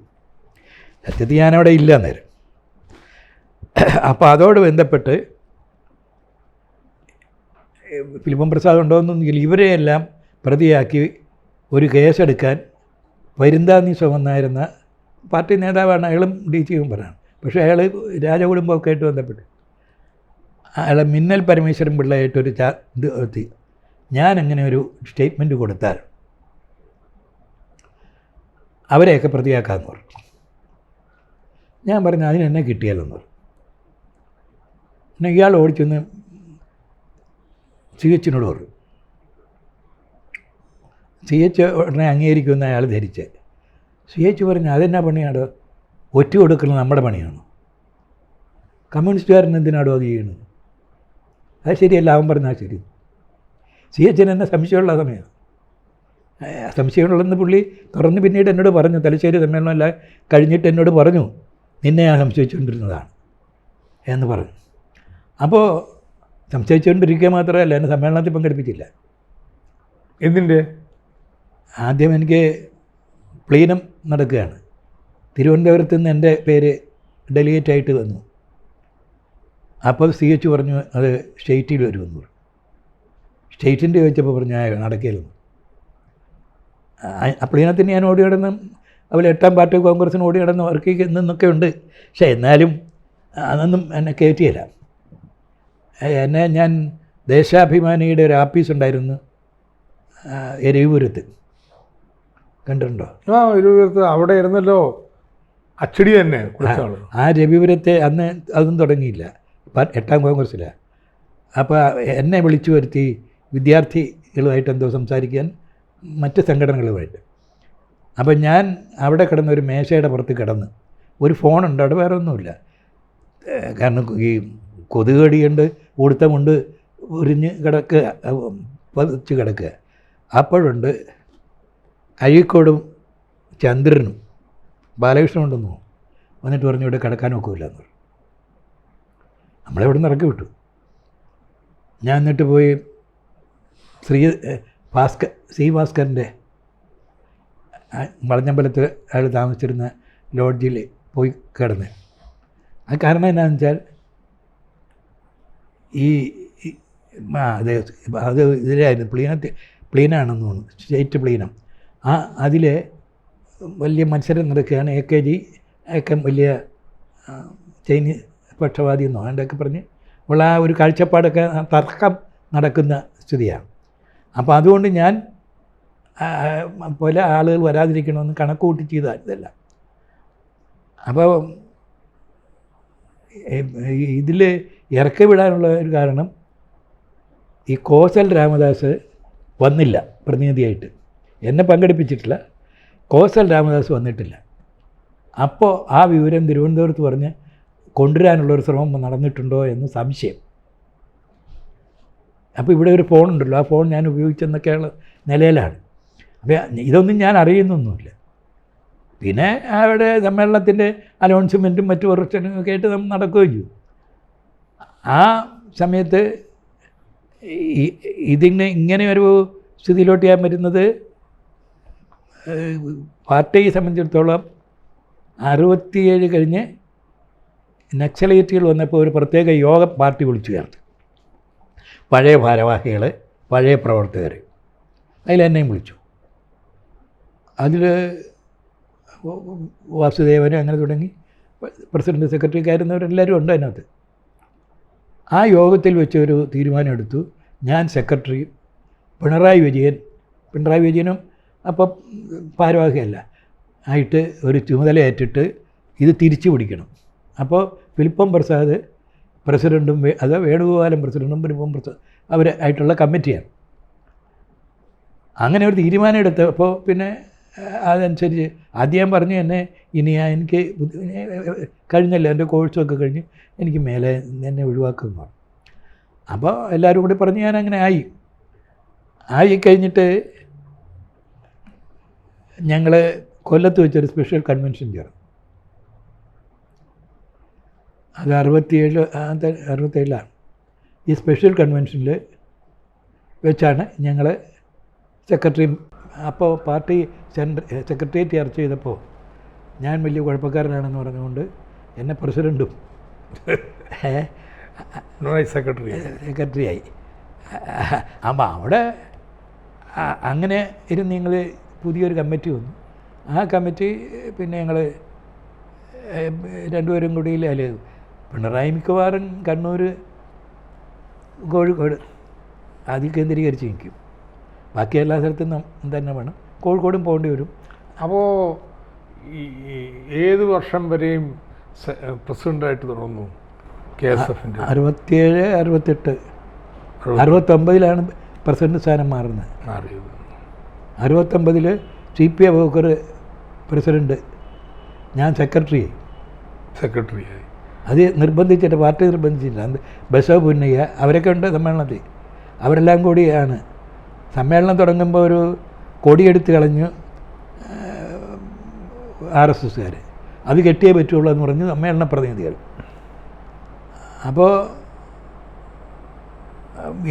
സത്യത്തിൽ ഞാനവിടെ ഇല്ല അന്നേരം. അപ്പോൾ അതോട് ബന്ധപ്പെട്ട് ഫിലിപ്പം പ്രസാദ് ഉണ്ടോയെന്നൊന്നുമില്ല, ഇവരെയെല്ലാം പ്രതിയാക്കി ഒരു കേസെടുക്കാൻ പരുന്താന്നി സുമന്നായിരുന്ന പാർട്ടി നേതാവാണ്. അയാളും DC മെമ്പറാണ്. പക്ഷേ അയാൾ രാജകുടുംബമൊക്കെ ആയിട്ട് ബന്ധപ്പെട്ട് അയാളെ മിന്നൽ പരമേശ്വരൻ പിള്ളയായിട്ടൊരു ഇത് എത്തി. ഞാനങ്ങനെ ഒരു സ്റ്റേറ്റ്മെൻറ്റ് കൊടുത്താൽ അവരെയൊക്കെ പ്രതിയാക്കാമെന്ന് പറഞ്ഞു. ഞാൻ പറഞ്ഞു അതിനെന്നെ കിട്ടിയാലെന്ന് പറഞ്ഞു. പിന്നെ ഇയാൾ ഓടിച്ചെന്ന് CH-നോട് പറഞ്ഞു. CH ഉടനെ അംഗീകരിക്കുമെന്ന് അയാൾ ധരിച്ച്. CH പറഞ്ഞു അതെന്നാ പണിയാണോ, ഒറ്റ കൊടുക്കുന്നത് നമ്മുടെ പണിയാണ്, കമ്മ്യൂണിസ്റ്റുകാരൻ എന്തിനാണോ അത് ചെയ്യുന്നത്, അത് ശരിയല്ല. അവൻ പറഞ്ഞാൽ ശരി. CH-ന് എന്നെ സംശയമുള്ള സമയമാണ്. സംശയമുള്ളതെന്ന് പുള്ളി തുറന്ന് പിന്നീട് എന്നോട് പറഞ്ഞു. തലശ്ശേരി സമ്മേളനം എല്ലാം കഴിഞ്ഞിട്ട് എന്നോട് പറഞ്ഞു, നിന്നെ ഞാൻ സംശയിച്ചുകൊണ്ടിരുന്നതാണ് എന്ന് പറഞ്ഞു. അപ്പോൾ സംശയിച്ചുകൊണ്ടിരിക്കുക മാത്രമല്ല, എന്നെ സമ്മേളനത്തിൽ പങ്കെടുപ്പിച്ചില്ല. എന്തിൻ്റെ? ആദ്യം എനിക്ക് പ്ലീനം നടക്കുകയാണ്. തിരുവനന്തപുരത്ത് നിന്ന് എൻ്റെ പേര് ഡെലിഗേറ്റ് ആയിട്ട് വന്നു. അപ്പോൾ CH പറഞ്ഞു അത് സ്റ്റേറ്റിൽ വരുമെന്ന് പറഞ്ഞു. സ്റ്റേറ്റിൻ്റെ ചോദിച്ചപ്പോൾ പറഞ്ഞു നടക്കില്ലെന്ന്. പ്ലീനത്തിന് ഞാൻ ഓടി കിടന്ന് അതുപോലെ 8-ാം പാർട്ടി കോൺഗ്രസ്സിന് ഓടി കിടന്ന് വർക്ക് ചെയ്യുന്നൊക്കെ ഉണ്ട്. പക്ഷേ എന്നാലും അതൊന്നും എന്നെ കയറ്റിയില്ല. എന്നെ ഞാൻ ദേശാഭിമാനിയുടെ ഒരു ആഫീസ് ഉണ്ടായിരുന്നു രവിപുരത്ത്, കണ്ടിട്ടുണ്ടോ? രവിപുരത്ത് അവിടെ ഇരുന്നല്ലോ അച്ചടി തന്നെ. ആ രവിപുരത്തെ അന്ന് അതൊന്നും തുടങ്ങിയില്ല, 8-ാം കോൺഗ്രസ്സിലാണ്. അപ്പോൾ എന്നെ വിളിച്ചു വരുത്തി വിദ്യാർത്ഥികളുമായിട്ട് എന്തോ സംസാരിക്കാൻ, മറ്റ് സംഘടനകളുമായിട്ട്. അപ്പോൾ ഞാൻ അവിടെ കിടന്ന ഒരു മേശയുടെ പുറത്ത് കിടന്ന്, ഒരു ഫോണുണ്ട് അവിടെ, വേറെ ഒന്നുമില്ല. കാരണം ഈ കൊതുകടിയുണ്ട്, ഉടുത്തമുണ്ട് ഉരിഞ്ഞ് കിടക്കുക, പതിച്ച് കിടക്കുക. അപ്പോഴുണ്ട് അഴീക്കോടും ചന്ദ്രനും ബാലകൃഷ്ണൻ ഉണ്ടെന്നു വന്നിട്ട് പറഞ്ഞു ഇവിടെ കിടക്കാൻ ഒക്കില്ല എന്ന് പറഞ്ഞു. നമ്മളെവിടെ നിന്ന് ഇറക്കി വിട്ടു. ഞാൻ എന്നിട്ട് പോയി ഭാസ്കറിൻ്റെ വളഞ്ഞമ്പലത്ത് അയാൾ താമസിച്ചിരുന്ന ലോഡ്ജിൽ പോയി കിടന്ന്. അത് കാരണം എന്താണെന്ന് വെച്ചാൽ അത് ഇതിലായിരുന്നു, പ്ലീനാണെന്ന് തോന്നുന്നു, സ്റ്റേറ്റ് പ്ലീനം. അതിൽ വലിയ മത്സരം നടക്കുകയാണ്. AKG ഒക്കെ വലിയ ചൈനീസ് പക്ഷപാതി എന്നോ അതിൻ്റെയൊക്കെ പറഞ്ഞ് ഉള്ള ആ ഒരു കാഴ്ചപ്പാടൊക്കെ തർക്കം നടക്കുന്ന സ്ഥിതിയാണ്. അപ്പോൾ അതുകൊണ്ട് ഞാൻ പല ആളുകൾ വരാതിരിക്കണമെന്ന് കണക്ക് കൂട്ടി ചെയ്താൽ ഇതല്ല. അപ്പോൾ ഇതിൽ ഇറക്കി വിടാനുള്ള ഒരു കാരണം ഈ കോസൽ രാമദാസ് വന്നില്ല പ്രതിനിധിയായിട്ട്, എന്നെ പങ്കെടുപ്പിച്ചിട്ടില്ല. കോസൽ രാമദാസ് വന്നിട്ടില്ല. അപ്പോൾ ആ വിവരം തിരുവനന്തപുരത്ത് പറഞ്ഞ് കൊണ്ടുവരാനുള്ളൊരു ശ്രമം നടന്നിട്ടുണ്ടോ എന്ന് സംശയം. അപ്പോൾ ഇവിടെ ഒരു ഫോണുണ്ടല്ലോ, ആ ഫോൺ ഞാൻ ഉപയോഗിച്ചെന്നൊക്കെയുള്ള നിലയിലാണ്. അപ്പോൾ ഇതൊന്നും ഞാൻ അറിയുന്നൊന്നുമില്ല. പിന്നെ അവിടെ സമ്മേളനത്തിൻ്റെ അനൗൺസ്മെൻറ്റും മറ്റു പ്രവർത്തനങ്ങളൊക്കെ ആയിട്ട് നമ്മൾ നടക്കുകയും ചെയ്തു. ആ സമയത്ത് ഇങ്ങനെ ഒരു സ്ഥിതിയിലോട്ട് ചെയ്യാൻ പറ്റുന്നത് പാർട്ടിയെ സംബന്ധിച്ചിടത്തോളം 67 കഴിഞ്ഞ് നക്സലൈറ്റുകൾ വന്നപ്പോൾ ഒരു പ്രത്യേക യോഗം പാർട്ടി വിളിച്ചു ചേർത്ത്. പഴയ ഭാരവാഹികൾ, പഴയ പ്രവർത്തകർ, അതിലെന്നെയും വിളിച്ചു. അതിൽ വാസുദേവനും അങ്ങനെ തുടങ്ങി പ്രസിഡന്റ് സെക്രട്ടറിക്കാരുന്നവരെല്ലാവരും ഉണ്ട് അതിനകത്ത്. ആ യോഗത്തിൽ വെച്ച് ഒരു തീരുമാനം എടുത്തു. ഞാൻ സെക്രട്ടറി, പിണറായി വിജയനും അപ്പം ഭാരവാഹിയല്ല ആയിട്ട് ഒരു ചുമതല ഏറ്റിട്ട് ഇത് തിരിച്ചു പിടിക്കണം. അപ്പോൾ ഫിലിപ്പം പ്രസാദ് പ്രസിഡൻറ്റും വേണുഗോപാലൻ പ്രസിഡൻറ്റും ഫിലിപ്പം പ്രസാദ് അവരായിട്ടുള്ള കമ്മിറ്റിയാണ്. അങ്ങനെ ഒരു തീരുമാനം എടുത്തപ്പോൾ പിന്നെ അതനുസരിച്ച് ആദ്യം പറഞ്ഞു എന്നെ ഇനി എനിക്ക് കഴിഞ്ഞല്ലോ, എൻ്റെ കോഴ്സൊക്കെ കഴിഞ്ഞ് എനിക്ക് മേലെ എന്നെ ഒഴിവാക്കുന്നു. അപ്പോൾ എല്ലാവരും കൂടി പറഞ്ഞ് ഞാൻ അങ്ങനെ ആയി കഴിഞ്ഞിട്ട് ഞങ്ങൾ കൊല്ലത്ത് വെച്ചൊരു സ്പെഷ്യൽ കൺവെൻഷൻ ചേർന്നു. അത് 67-ലാണ്. ഈ സ്പെഷ്യൽ കൺവെൻഷനിൽ വെച്ചാണ് ഞങ്ങൾ സെക്രട്ടറിയും, അപ്പോൾ പാർട്ടി സെക്രട്ടേറിയറ്റ് ചർച്ച ചെയ്തപ്പോൾ ഞാൻ വലിയ കുഴപ്പക്കാരനാണെന്ന് പറഞ്ഞുകൊണ്ട് എന്നെ പ്രസിഡൻറ്റും സെക്രട്ടറിയായി. അപ്പോൾ അവിടെ അങ്ങനെ ഇരുന്ന് ഞങ്ങൾ പുതിയൊരു കമ്മിറ്റി വന്നു. ആ കമ്മിറ്റി പിന്നെ ഞങ്ങൾ രണ്ടുപേരും കൂടി അതിൽ പിണറായി മിക്കവാറും കണ്ണൂർ, കോഴിക്കോട് അതിൽ കേന്ദ്രീകരിച്ച് നിൽക്കും. ബാക്കി എല്ലാ സ്ഥലത്തും തന്നെ വേണം. കോഴിക്കോടും പോകേണ്ടി വരും. അപ്പോൾ ഏത് വർഷം വരെയും പ്രസിഡൻ്റായിട്ട് തുടർന്നു KSFൻ്റെ? 67, 68, 69ലാണ് പ്രസിഡന്റ് സ്ഥാനം മാറുന്നത്. 69 CP അബൂബക്കർ പ്രസിഡന്റ്, ഞാൻ സെക്രട്ടറിയായി. അത് നിർബന്ധിച്ചിട്ട്, പാർട്ടി നിർബന്ധിച്ചില്ല. ബസോ പുന്നയ്യ അവരൊക്കെ ഉണ്ട് സമ്മേളനത്തിൽ. അവരെല്ലാം കൂടിയാണ്. സമ്മേളനം തുടങ്ങുമ്പോൾ ഒരു കൊടിയെടുത്ത് കളഞ്ഞു RSSകാർ. അത് കെട്ടിയേ പറ്റുള്ളൂ എന്ന് പറഞ്ഞ് സമ്മേളന പ്രതിനിധികൾ. അപ്പോൾ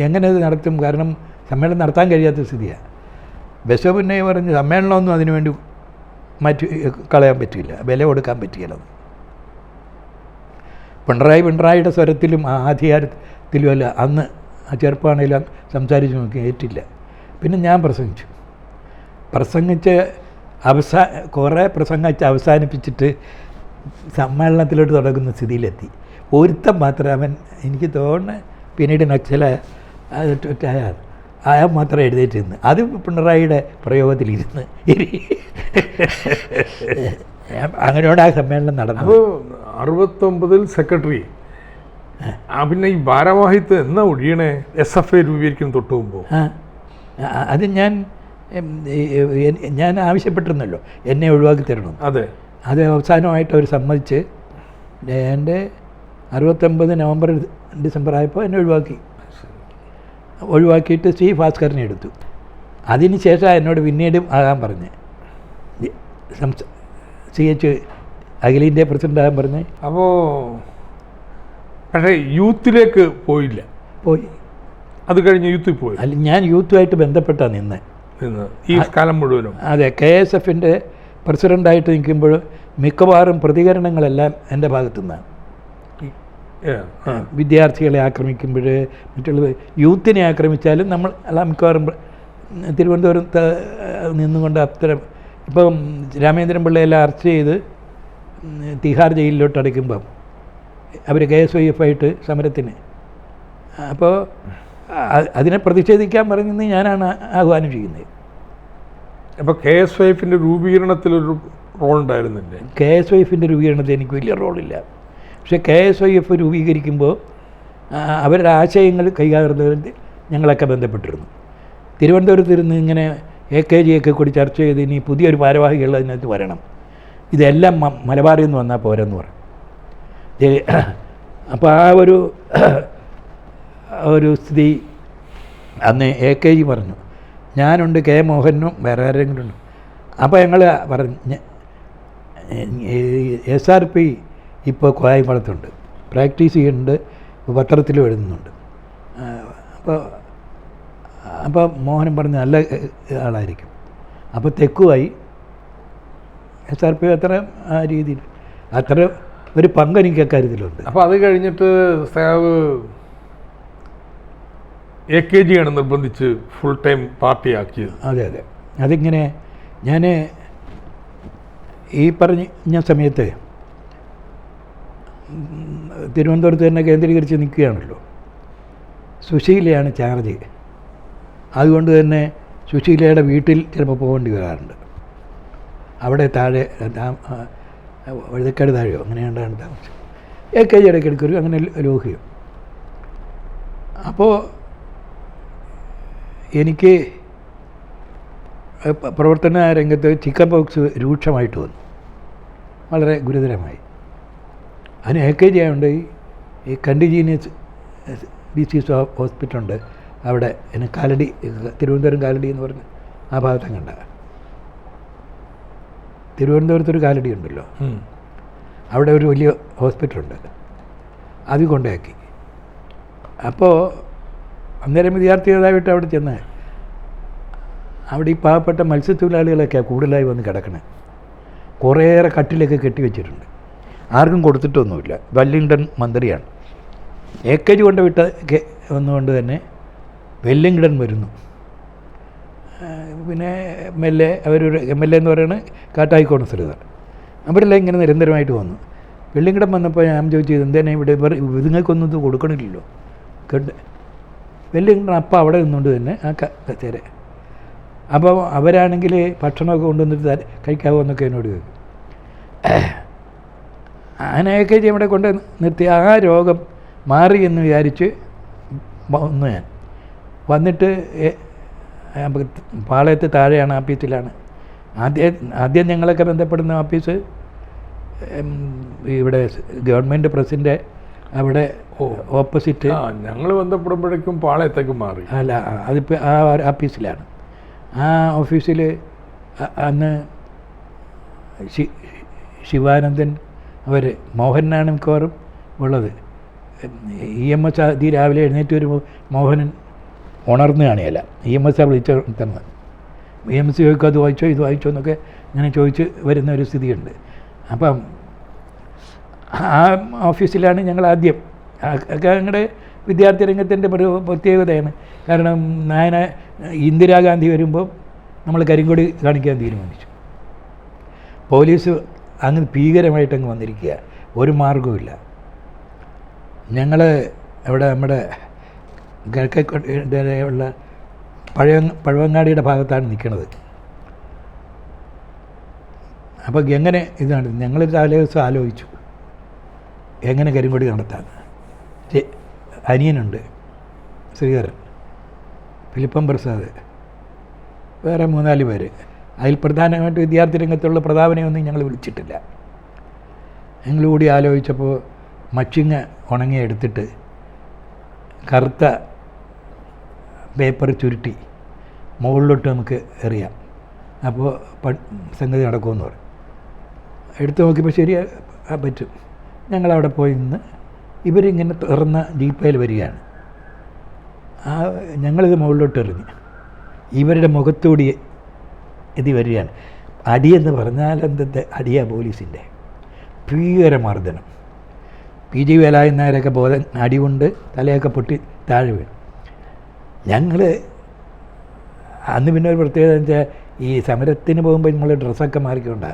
എങ്ങനെ ഇത് നടത്തും? കാരണം സമ്മേളനം നടത്താൻ കഴിയാത്ത സ്ഥിതിയാണ്. ബസോ പുന്നയ്യ പറഞ്ഞ് സമ്മേളനമൊന്നും അതിനുവേണ്ടി കളയാൻ പറ്റില്ല, വില കൊടുക്കാൻ പറ്റില്ല. പിണറായിയുടെ സ്വരത്തിലും ആധികാരത്തിലും അല്ല അന്ന് ആ ചെറുപ്പമാണെങ്കിലും സംസാരിച്ച് നോക്കി ഏറ്റില്ല. പിന്നെ ഞാൻ പ്രസംഗിച്ച് കുറേ പ്രസംഗിച്ച് അവസാനിപ്പിച്ചിട്ട് സമ്മേളനത്തിലോട്ട് തുടങ്ങുന്ന സ്ഥിതിയിലെത്തി. ഒരുത്തം മാത്രം അവൻ, എനിക്ക് തോന്നുന്നു പിന്നീട് അയാൾ മാത്രം എഴുന്നേറ്റിരുന്ന്, അത് പിണറായിയുടെ പ്രയോഗത്തിലിരുന്ന് അങ്ങനെയോടെ ആ സമ്മേളനം നടന്നു. അപ്പോൾ 69 സെക്രട്ടറി. പിന്നെ ഈ ഭാരവാഹിത്വം എന്നാ ഒഴിയണേ? SFI രൂപീകരിക്കും തൊട്ട് മുമ്പോ? അത് ഞാൻ ആവശ്യപ്പെട്ടിരുന്നല്ലോ എന്നെ ഒഴിവാക്കി തരണം. അതെ, അത് അവസാനമായിട്ട് അവർ സമ്മതിച്ച് എൻ്റെ 69 നവംബർ ഡിസംബർ ആയപ്പോൾ എന്നെ ഒഴിവാക്കിയിട്ട് C ഭാസ്കരനെ എടുത്തു. അതിന് ശേഷം എന്നോട് പിന്നീടും ആകാൻ പറഞ്ഞ് CH അഖിലേന്ത്യാ പ്രസിഡൻ്റ് ആകാൻ പറഞ്ഞ്. അപ്പോൾ പക്ഷേ യൂത്തിലേക്ക് പോയി. അത് കഴിഞ്ഞ് യൂത്തിൽ പോയി? അല്ല, ഞാൻ യൂത്തുമായിട്ട് ബന്ധപ്പെട്ടാണ് നിന്ന് ഈ കാലം മുഴുവനും. അതെ, KSFൻ്റെ പ്രസിഡൻ്റായിട്ട് നിൽക്കുമ്പോൾ മിക്കവാറും പ്രതികരണങ്ങളെല്ലാം എൻ്റെ ഭാഗത്തു നിന്നാണ്. വിദ്യാർത്ഥികളെ ആക്രമിക്കുമ്പോൾ, മറ്റുള്ളത് യൂത്തിനെ ആക്രമിച്ചാലും നമ്മൾ എല്ലാം മിക്കവാറും തിരുവനന്തപുരത്ത് നിന്നുകൊണ്ട് അത്തരം. ഇപ്പം രാമേന്ദ്രൻ പിള്ളയെല്ലാം അറസ്റ്റ് ചെയ്ത് തിഹാർ ജയിലിലോട്ട് അടയ്ക്കുമ്പം അവർ KSYF ആയിട്ട് സമരത്തിന്, അപ്പോൾ അതിനെ പ്രതിഷേധിക്കാൻ പറഞ്ഞെന്ന് ഞാനാണ് ആഹ്വാനം ചെയ്യുന്നത്. അപ്പോൾ KSYFൻ്റെ രൂപീകരണത്തിലൊരു റോൾ ഉണ്ടായിരുന്നില്ലേ? KSYFൻ്റെ രൂപീകരണത്തിൽ എനിക്ക് വലിയ റോളില്ല. പക്ഷേ KSYF രൂപീകരിക്കുമ്പോൾ അവരുടെ ആശയങ്ങൾ കൈകാര്യം ഞങ്ങളൊക്കെ ബന്ധപ്പെട്ടിരുന്നു. തിരുവനന്തപുരത്ത് ഇരുന്ന് ഇങ്ങനെ AKG ഒക്കെ കൂടി ചർച്ച ചെയ്ത് ഇനി പുതിയൊരു ഭാരവാഹികൾ അതിനകത്ത് വരണം, ഇതെല്ലാം മലബാറിൽ നിന്ന് വന്നാൽ പോരെന്ന് പറഞ്ഞു. അപ്പോൾ ആ ഒരു സ്ഥിതി അന്ന് AKG പറഞ്ഞു. ഞാനുണ്ട്, K മോഹനും വേറെ ആരെങ്കിലും ഉണ്ട്. അപ്പോൾ ഞങ്ങൾ പറഞ്ഞു SRP ഇപ്പോൾ കോയമ്പളത്തുണ്ട്, പ്രാക്ടീസ് ചെയ്യുന്നുണ്ട്, പത്രത്തിലും എഴുതുന്നുണ്ട്. അപ്പോൾ മോഹനം പറഞ്ഞ് നല്ല ആളായിരിക്കും. അപ്പോൾ തെക്കുമായി SRP അത്ര ആ രീതിയിൽ അത്ര ഒരു പങ്കെനിക്ക് അക്കാര്യത്തിലുണ്ട്. അപ്പോൾ അത് കഴിഞ്ഞിട്ട് സഖാവ് AKG ആണ് നിർബന്ധിച്ച് ഫുൾ ടൈം പാർട്ടിയാക്കിയത്. അതെ അതെ, അതിങ്ങനെ ഞാൻ ഈ പറഞ്ഞ സമയത്ത് തിരുവനന്തപുരത്ത് തന്നെ കേന്ദ്രീകരിച്ച് നിൽക്കുകയാണല്ലോ. സുശീലയാണ് ചാർജ്. അതുകൊണ്ട് തന്നെ സുശീലയുടെ വീട്ടിൽ ചിലപ്പോൾ പോകേണ്ടി വരാറുണ്ട്. അവിടെ താഴെ വഴുതക്കാട് താഴെയോ അങ്ങനെയാണ്ടാണ് താമസം. AKG ഇടയ്ക്കിടയ്ക്കൊരു അങ്ങനെ ലോഹിയോ. അപ്പോൾ എനിക്ക് പ്രവർത്തന രംഗത്ത് ചിക്കൻ പോക്സ് രൂക്ഷമായിട്ട് വന്നു, വളരെ ഗുരുതരമായി. അതിന് AKG ആയതുകൊണ്ട് ഈ കണ്ടിജീനിയസ് ഡിസീസ് ഹോസ്പിറ്റലുണ്ട് അവിടെ, എന്നെ കാലടി, തിരുവനന്തപുരം കാലടി എന്ന് പറഞ്ഞ് ആ ഭാഗത്തും കണ്ട. തിരുവനന്തപുരത്തൊരു കാലടി ഉണ്ടല്ലോ, അവിടെ ഒരു വലിയ ഹോസ്പിറ്റലുണ്ട്, അതിൽ കൊണ്ടാക്കി. അപ്പോൾ അന്നേരം വിദ്യാർത്ഥി നേതാവായിട്ട് അവിടെ ചെന്ന് അവിടെ ഈ പാവപ്പെട്ട മത്സ്യത്തൊഴിലാളികളൊക്കെയാണ് കൂടുതലായി വന്ന് കിടക്കണേ. കുറേയേറെ കട്ടിലൊക്കെ കെട്ടിവെച്ചിട്ടുണ്ട്, ആർക്കും കൊടുത്തിട്ടൊന്നുമില്ല. വെല്ലിംഗ്ടൺ മന്ത്രിയാണ്. AKG കൊണ്ട് വിട്ട വന്നുകൊണ്ട് തന്നെ വെല്ലിംഗ്ടൺ വരുന്നു. പിന്നെ MLA, അവരൊരു MLA എന്ന് പറയുന്നത് കാട്ടായി കോൺസുലേറ്റ്, അവരെല്ലാം ഇങ്ങനെ നിരന്തരമായിട്ട് വന്നു. വെല്ലിംഗ്ടൺ വന്നപ്പോൾ ഞാൻ ചോദിച്ചത് എന്താണ് ഇവിടെ ഇതുങ്ങൾക്കൊന്നും ഇത് കൊടുക്കണില്ലല്ലോ. വെല്ലിംഗ്ടൺ അപ്പം അവിടെ നിന്നുകൊണ്ട് തന്നെ ആ കച്ചേര. അപ്പോൾ അവരാണെങ്കിൽ ഭക്ഷണമൊക്കെ കൊണ്ടുവന്നിട്ട് കഴിക്കാവോ എന്നൊക്കെ എന്നോട് ചോദിക്കും. അങ്ങനെ AKG അവിടെ കൊണ്ട് നിർത്തി. ആ രോഗം മാറി എന്ന് വിചാരിച്ച് വന്നു. ഞാൻ വന്നിട്ട് പാളയത്ത് താഴെയാണ് ആഫീസിലാണ്. ആദ്യം ഞങ്ങളൊക്കെ ബന്ധപ്പെടുന്ന ഓഫീസ് ഇവിടെ ഗവൺമെൻറ് പ്രസിൻ്റെ അവിടെ ഓപ്പോസിറ്റ്. ഞങ്ങൾ ബന്ധപ്പെടുമ്പോഴേക്കും പാളയത്തേക്ക് മാറി. അല്ല, അതിപ്പോൾ ആ ഓഫീസിലാണ്. ആ ഓഫീസിൽ അന്ന് ശിവാനന്ദൻ അവർ മോഹനാണ് മിക്കവാറും ഉള്ളത്. EMS അതി രാവിലെ എഴുന്നേറ്റ് ഒരു മോഹനൻ ഉണർന്ന് കാണിയല്ല, EMS വിളിച്ച തന്നെ. EMS ചോദിക്കും അത് വായിച്ചോ ഇത് വായിച്ചോ എന്നൊക്കെ ഇങ്ങനെ ചോദിച്ച് വരുന്ന ഒരു സ്ഥിതിയുണ്ട്. അപ്പം ആ ഓഫീസിലാണ് ഞങ്ങൾ ആദ്യം. ഞങ്ങളുടെ വിദ്യാർത്ഥി രംഗത്തിൻ്റെ ഒരു പ്രത്യേകതയാണ്. കാരണം ഇന്ദിരാഗാന്ധി വരുമ്പോൾ നമ്മൾ കരിങ്കൊടി കാണിക്കാൻ തീരുമാനിച്ചു. പോലീസ് അങ്ങ് ഭീകരമായിട്ടങ്ങ് വന്നിരിക്കുക, ഒരു മാർഗവുമില്ല. ഞങ്ങൾ അവിടെ നമ്മുടെ കിഴക്കുള്ള പഴവങ്ങാടിയുടെ ഭാഗത്താണ് നിൽക്കുന്നത്. അപ്പോൾ എങ്ങനെ ഇതാണ് ഞങ്ങൾ തലേദിവസം ആലോചിച്ചു എങ്ങനെ കരിങ്കൊടി നടത്താൻ. അനിയനുണ്ട് ശ്രീധരൻ, ഫിലിപ്പം പ്രസാദ്, വേറെ 3-4 പേര്. അതിൽ പ്രധാനമായിട്ട് വിദ്യാർത്ഥി രംഗത്തുള്ള പ്രതാപനെയൊന്നും ഞങ്ങൾ വിളിച്ചിട്ടില്ല. ഞങ്ങൾ കൂടി ആലോചിച്ചപ്പോൾ മച്ചിങ്ങ ഉണങ്ങി എടുത്തിട്ട് കറുത്ത പേപ്പർ ചുരുട്ടി മുകളിലോട്ട് നമുക്ക് എറിയാം, അപ്പോൾ സംഗതി നടക്കുമെന്ന് പറയും. എടുത്ത് നോക്കിയപ്പോൾ ശരിയാ പറ്റും. ഞങ്ങളവിടെ പോയി നിന്ന് ഇവരിങ്ങനെ തുറന്ന ജീപ്പയിൽ വരികയാണ്. ഞങ്ങളിത് മുകളിലോട്ട് എറിഞ്ഞ് ഇവരുടെ മുഖത്തൂടി ഇത് വരികയാണ്. അടിയെന്ന് പറഞ്ഞാൽ എന്തത്തെ അടിയാ, പോലീസിൻ്റെ ഭീകരമർദ്ദനം. PG വേലായുധൻ നായരൊക്കെ അടികൊണ്ട് തലയൊക്കെ പൊട്ടി താഴെ വീണു. ഞങ്ങൾ അന്ന് പിന്നെ ഒരു പ്രത്യേകത എന്ന് വെച്ചാൽ ഈ സമരത്തിന് പോകുമ്പോൾ നമ്മൾ ഡ്രസ്സൊക്കെ മാറിക്കൊണ്ട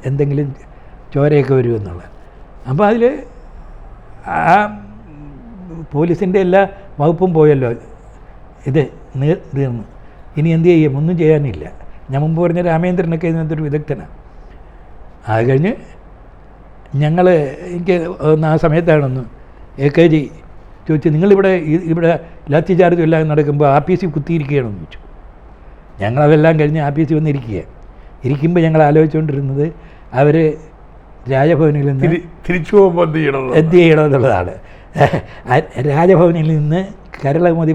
എന്തെങ്കിലും ചോരയൊക്കെ വരുമെന്നുള്ളത്. അപ്പോൾ അതിൽ ആ പോലീസിൻ്റെ എല്ലാ വകുപ്പും പോയല്ലോ, ഇത് തീർന്നു, ഇനി എന്ത് ചെയ്യും, ഒന്നും ചെയ്യാനില്ല. ഞാൻ മുമ്പ് പറഞ്ഞ രാമേന്ദ്രനൊക്കെ ഇതിനകത്തൊരു വിദഗ്ധനാണ്. അത് കഴിഞ്ഞ് എനിക്ക് ആ സമയത്താണൊന്ന് AKG ചോദിച്ചു, നിങ്ങളിവിടെ ഇവിടെ ലാത്തി ചാർജ് എല്ലാം നടക്കുമ്പോൾ RPC കുത്തിയിരിക്കുകയാണെന്ന് ചോദിച്ചു. ഞങ്ങളതെല്ലാം കഴിഞ്ഞ് RPC ഇരിക്കുമ്പോൾ ഞങ്ങൾ ആലോചിച്ചുകൊണ്ടിരുന്നത് അവർ രാജഭവനിൽ നിന്ന് തിരിച്ചു പോകുമ്പോൾ എന്ത് ചെയ്യണമെന്നുള്ളതാണ്. രാജഭവനിൽ നിന്ന് കരളമതി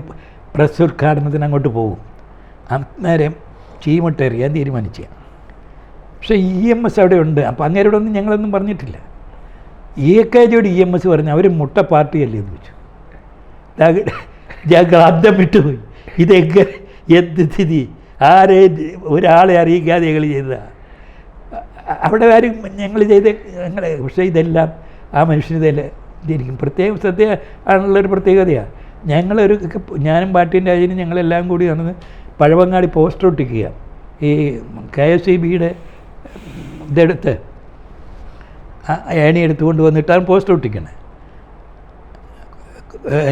പ്രസ് ഉദ്ഘാടനത്തിന് അങ്ങോട്ട് പോകും. അന്നേരം ചീമുട്ടെറിയാൻ തീരുമാനിച്ച. പക്ഷേ EMS അവിടെ ഉണ്ട്. അപ്പോൾ അങ്ങേരോടൊന്നും ഞങ്ങളൊന്നും പറഞ്ഞിട്ടില്ല. AKGയോട് EMS പറഞ്ഞു, അവർ മുട്ട പാർട്ടിയല്ലേ എന്ന് ചോദിച്ചു. ഞങ്ങൾ അന്തം വിട്ടുപോയി. ഇതെങ്ങനെ, എന്ത് സ്ഥിതി, ഒരാളെ അറിയിക്കാതെ ഞങ്ങൾ ചെയ്തതാണ്. അവിടെ ആരും ഞങ്ങൾ പക്ഷേ ഇതെല്ലാം ആ മനുഷ്യനിതെല്ലാം ഇരിക്കും. പ്രത്യേകം ശ്രദ്ധ ആണുള്ളൊരു പ്രത്യേകതയാണ്. ഞാനും പാർട്ടീൻ്റെ അതിന് ഞങ്ങളെല്ലാം കൂടി നടന്ന് പഴവങ്ങാടി പോസ്റ്റർ ഒട്ടിക്കുക. ഈ KSEBയുടെ ഇതെടുത്ത് ഏണി എടുത്തുകൊണ്ട് വന്നിട്ടാണ് പോസ്റ്റർ ഒട്ടിക്കണേ